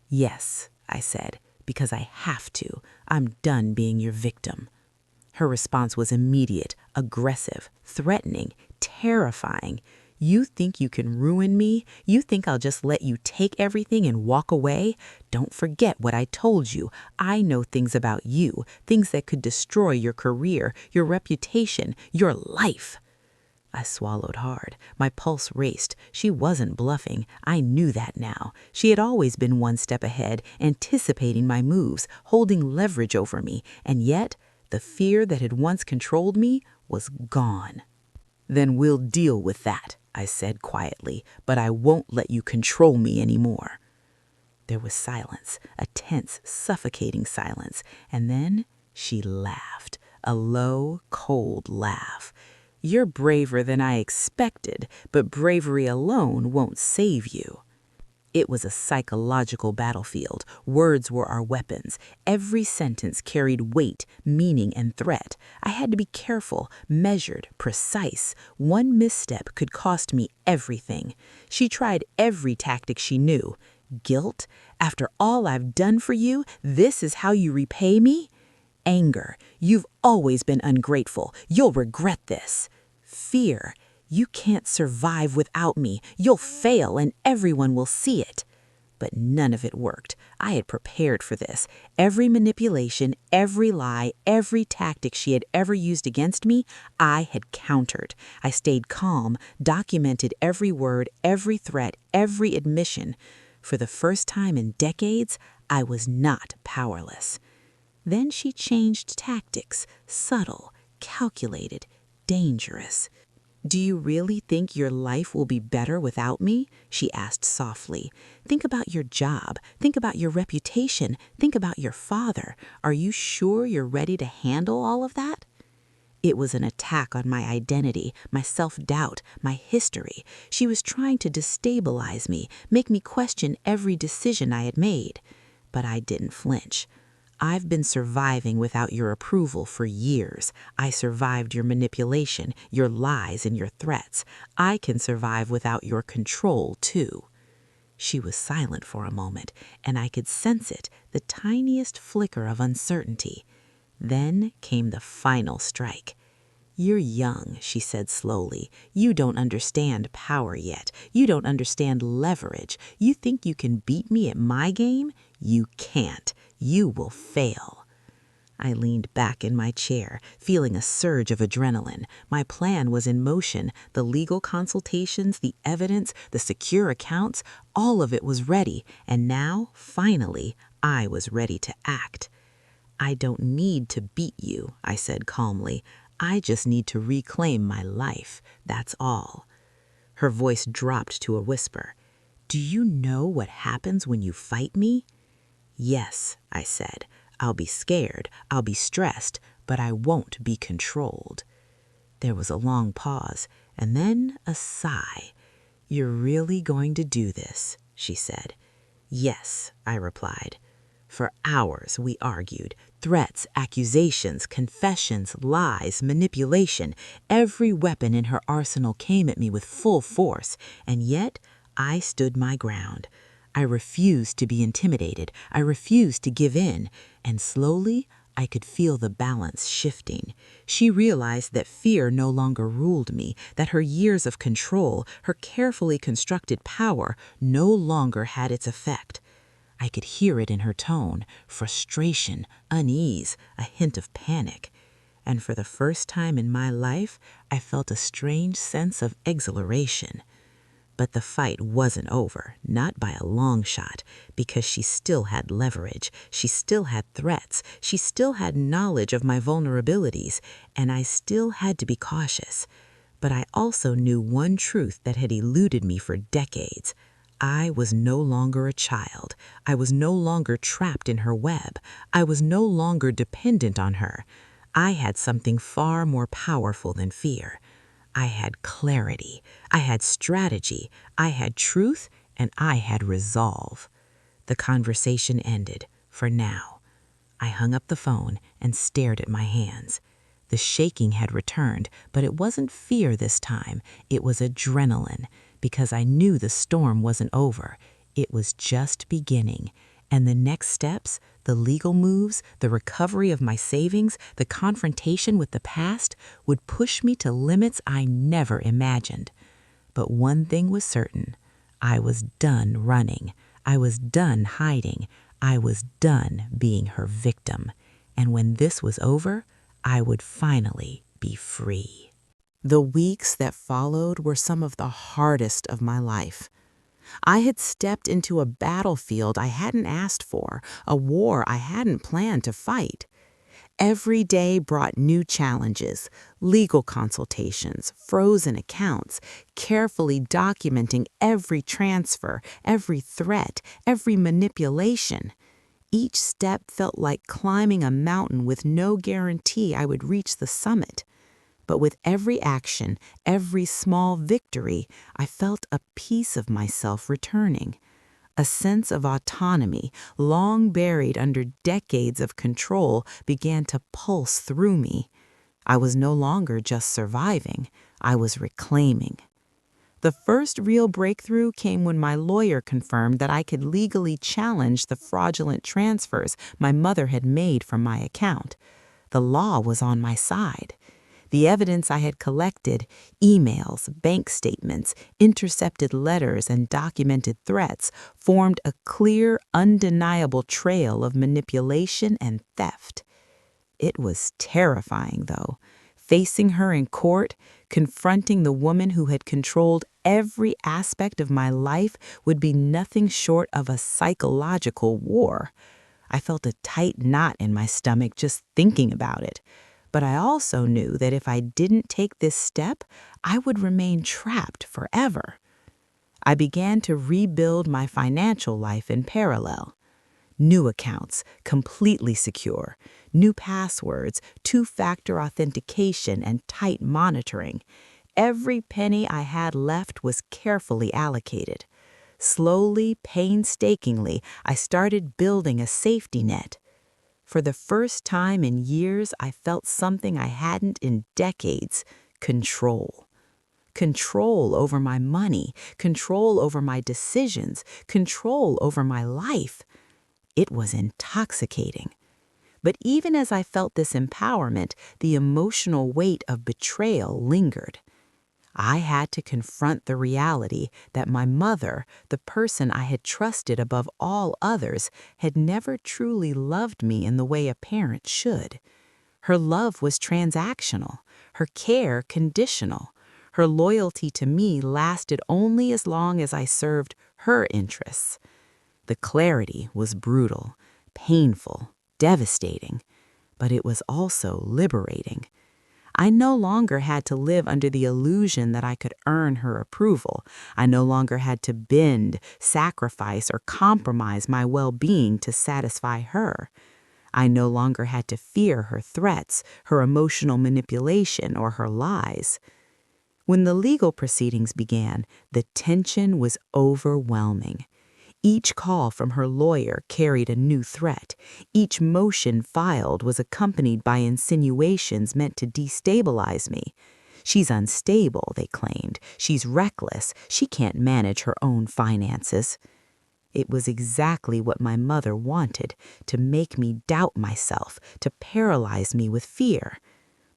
"Yes," I said, "because I have to. I'm done being your victim." Her response was immediate, aggressive, threatening, terrifying. "You think you can ruin me? You think I'll just let you take everything and walk away? Don't forget what I told you. I know things about you, things that could destroy your career, your reputation, your life." I swallowed hard. My pulse raced. She wasn't bluffing. I knew that now. She had always been one step ahead, anticipating my moves, holding leverage over me, and yet the fear that had once controlled me was gone. "Then we'll deal with that," I said quietly, "but I won't let you control me anymore." There was silence, a tense, suffocating silence, and then she laughed, a low, cold laugh. "You're braver than I expected, but bravery alone won't save you." It was a psychological battlefield. Words were our weapons. Every sentence carried weight, meaning, and threat. I had to be careful, measured, precise. One misstep could cost me everything. She tried every tactic she knew. "Guilt? After all I've done for you, this is how you repay me?" Anger. You've always been ungrateful. You'll regret this. Fear. You can't survive without me. You'll fail and everyone will see it. But none of it worked. I had prepared for this. Every manipulation, every lie, every tactic she had ever used against me, I had countered. I stayed calm, documented every word, every threat, every admission. For the first time in decades, I was not powerless. Then she changed tactics, subtle, calculated, dangerous. "Do you really think your life will be better without me?" she asked softly. "Think about your job. Think about your reputation. Think about your father. Are you sure you're ready to handle all of that?" It was an attack on my identity, my self-doubt, my history. She was trying to destabilize me, make me question every decision I had made. But I didn't flinch. "I've been surviving without your approval for years. I survived your manipulation, your lies, and your threats. I can survive without your control, too." She was silent for a moment, and I could sense it, the tiniest flicker of uncertainty. Then came the final strike. "You're young," she said slowly. "You don't understand power yet. You don't understand leverage. You think you can beat me at my game? You can't. You will fail." I leaned back in my chair, feeling a surge of adrenaline. My plan was in motion. The legal consultations, the evidence, the secure accounts, all of it was ready. And now, finally, I was ready to act. "I don't need to beat you," I said calmly. "I just need to reclaim my life. That's all." Her voice dropped to a whisper. "Do you know what happens when you fight me?" "Yes," I said. "I'll be scared, I'll be stressed, but I won't be controlled." There was a long pause, and then a sigh. "You're really going to do this?" she said. "Yes," I replied. For hours we argued. Threats, accusations, confessions, lies, manipulation. Every weapon in her arsenal came at me with full force, and yet I stood my ground. I refused to be intimidated. I refused to give in. And slowly, I could feel the balance shifting. She realized that fear no longer ruled me, that her years of control, her carefully constructed power, no longer had its effect. I could hear it in her tone, frustration, unease, a hint of panic. And for the first time in my life, I felt a strange sense of exhilaration. But the fight wasn't over, not by a long shot, because she still had leverage, she still had threats, she still had knowledge of my vulnerabilities, and I still had to be cautious. But I also knew one truth that had eluded me for decades. I was no longer a child. I was no longer trapped in her web. I was no longer dependent on her. I had something far more powerful than fear. I had clarity, I had strategy, I had truth, and I had resolve. The conversation ended, for now. I hung up the phone and stared at my hands. The shaking had returned, but it wasn't fear this time. It was adrenaline, because I knew the storm wasn't over. It was just beginning. And the next steps, the legal moves, the recovery of my savings, the confrontation with the past, would push me to limits I never imagined. But one thing was certain. I was done running. I was done hiding. I was done being her victim. And when this was over, I would finally be free. The weeks that followed were some of the hardest of my life. I had stepped into a battlefield I hadn't asked for, a war I hadn't planned to fight. Every day brought new challenges, legal consultations, frozen accounts, carefully documenting every transfer, every threat, every manipulation. Each step felt like climbing a mountain with no guarantee I would reach the summit. But with every action, every small victory, I felt a piece of myself returning. A sense of autonomy, long buried under decades of control, began to pulse through me. I was no longer just surviving, I was reclaiming. The first real breakthrough came when my lawyer confirmed that I could legally challenge the fraudulent transfers my mother had made from my account. The law was on my side. The evidence I had collected, emails, bank statements, intercepted letters, and documented threats, formed a clear, undeniable trail of manipulation and theft. It was terrifying, though. Facing her in court, confronting the woman who had controlled every aspect of my life would be nothing short of a psychological war. I felt a tight knot in my stomach just thinking about it. But I also knew that if I didn't take this step, I would remain trapped forever. I began to rebuild my financial life in parallel. New accounts, completely secure, new passwords, two-factor authentication, and tight monitoring. Every penny I had left was carefully allocated. Slowly, painstakingly, I started building a safety net. For the first time in years, I felt something I hadn't in decades: control. Control over my money, control over my decisions, control over my life. It was intoxicating. But even as I felt this empowerment, the emotional weight of betrayal lingered. I had to confront the reality that my mother, the person I had trusted above all others, had never truly loved me in the way a parent should. Her love was transactional, her care conditional. Her loyalty to me lasted only as long as I served her interests. The clarity was brutal, painful, devastating, but it was also liberating. I no longer had to live under the illusion that I could earn her approval. I no longer had to bend, sacrifice, or compromise my well-being to satisfy her. I no longer had to fear her threats, her emotional manipulation, or her lies. When the legal proceedings began, the tension was overwhelming. Each call from her lawyer carried a new threat. Each motion filed was accompanied by insinuations meant to destabilize me. She's unstable, they claimed. She's reckless. She can't manage her own finances. It was exactly what my mother wanted, to make me doubt myself, to paralyze me with fear.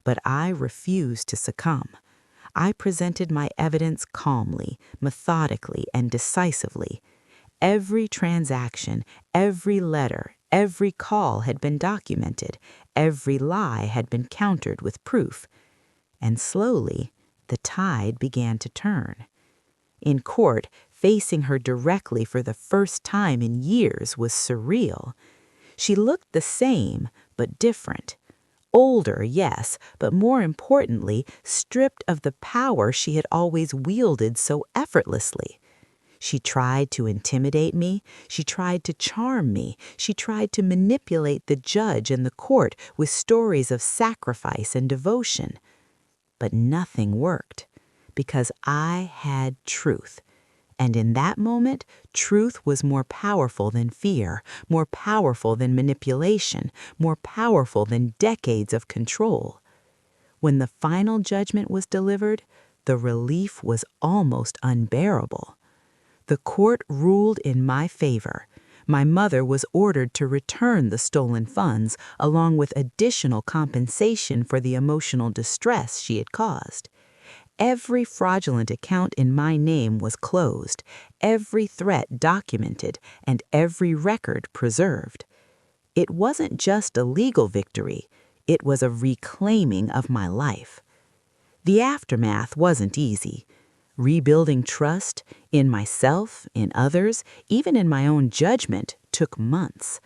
But I refused to succumb. I presented my evidence calmly, methodically, and decisively. Every transaction, every letter, every call had been documented. Every lie had been countered with proof. And slowly, the tide began to turn. In court, facing her directly for the first time in years was surreal. She looked the same, but different. Older, yes, but more importantly, stripped of the power she had always wielded so effortlessly. She tried to intimidate me. She tried to charm me. She tried to manipulate the judge and the court with stories of sacrifice and devotion. But nothing worked, because I had truth. And in that moment, truth was more powerful than fear, more powerful than manipulation, more powerful than decades of control. When the final judgment was delivered, the relief was almost unbearable. The court ruled in my favor. My mother was ordered to return the stolen funds, along with additional compensation for the emotional distress she had caused. Every fraudulent account in my name was closed, every threat documented, and every record preserved. It wasn't just a legal victory, it was a reclaiming of my life. The aftermath wasn't easy. Rebuilding trust in myself, in others, even in my own judgment, took months.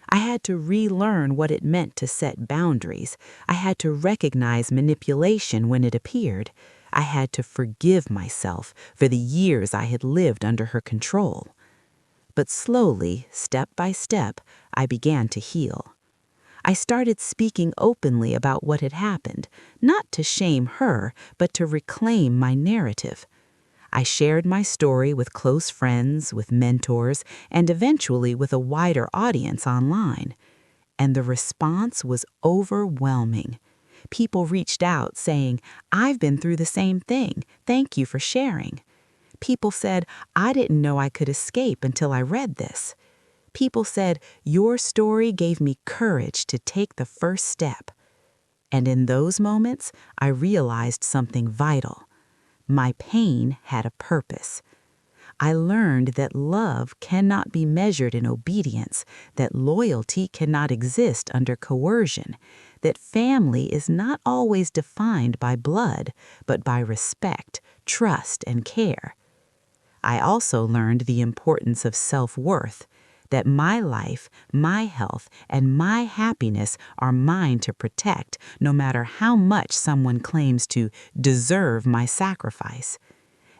I had to relearn what it meant to set boundaries. I had to recognize manipulation when it appeared. I had to forgive myself for the years I had lived under her control. But slowly, step by step, I began to heal. I started speaking openly about what had happened, not to shame her, but to reclaim my narrative. I shared my story with close friends, with mentors, and eventually with a wider audience online. And the response was overwhelming. People reached out saying, "I've been through the same thing. Thank you for sharing." People said, I didn't know I could escape until I read this. People said, your story gave me courage to take the first step. And in those moments, I realized something vital. My pain had a purpose. I learned that love cannot be measured in obedience, that loyalty cannot exist under coercion, that family is not always defined by blood, but by respect, trust, and care. I also learned the importance of self-worth, that my life, my health, and my happiness are mine to protect, no matter how much someone claims to deserve my sacrifice.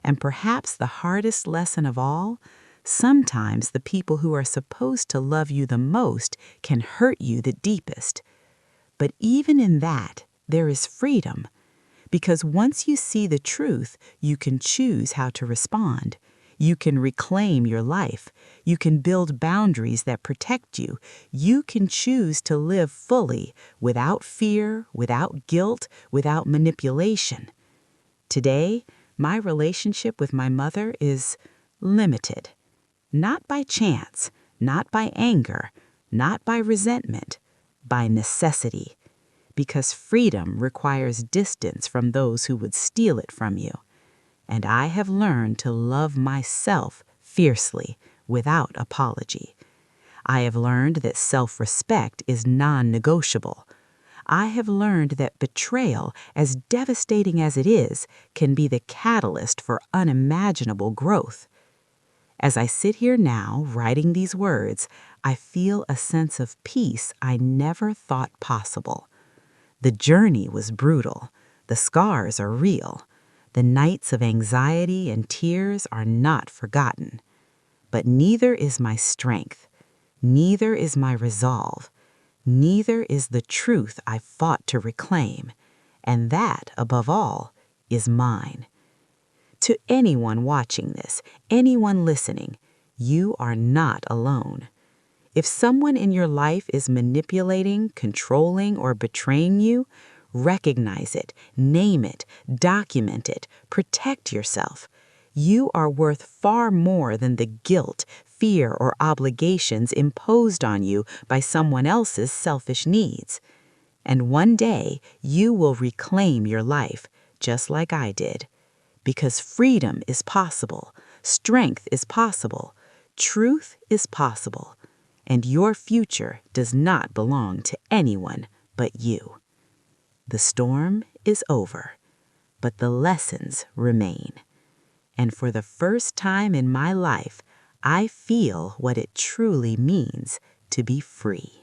And perhaps the hardest lesson of all, sometimes the people who are supposed to love you the most can hurt you the deepest. But even in that, there is freedom, because once you see the truth, you can choose how to respond. You can reclaim your life. You can build boundaries that protect you. You can choose to live fully, without fear, without guilt, without manipulation. Today, my relationship with my mother is limited. Not by chance, not by anger, not by resentment, by necessity. Because freedom requires distance from those who would steal it from you. And I have learned to love myself fiercely, without apology. I have learned that self-respect is non-negotiable. I have learned that betrayal, as devastating as it is, can be the catalyst for unimaginable growth. As I sit here now, writing these words, I feel a sense of peace I never thought possible. The journey was brutal. The scars are real. The nights of anxiety and tears are not forgotten. But neither is my strength. Neither is my resolve. Neither is the truth I fought to reclaim. And that, above all, is mine. To anyone watching this, anyone listening, you are not alone. If someone in your life is manipulating, controlling, or betraying you, recognize it, name it, document it, protect yourself. You are worth far more than the guilt, fear, or obligations imposed on you by someone else's selfish needs. And one day, you will reclaim your life, just like I did. Because freedom is possible, strength is possible, truth is possible, and your future does not belong to anyone but you. The storm is over, but the lessons remain. And for the first time in my life, I feel what it truly means to be free.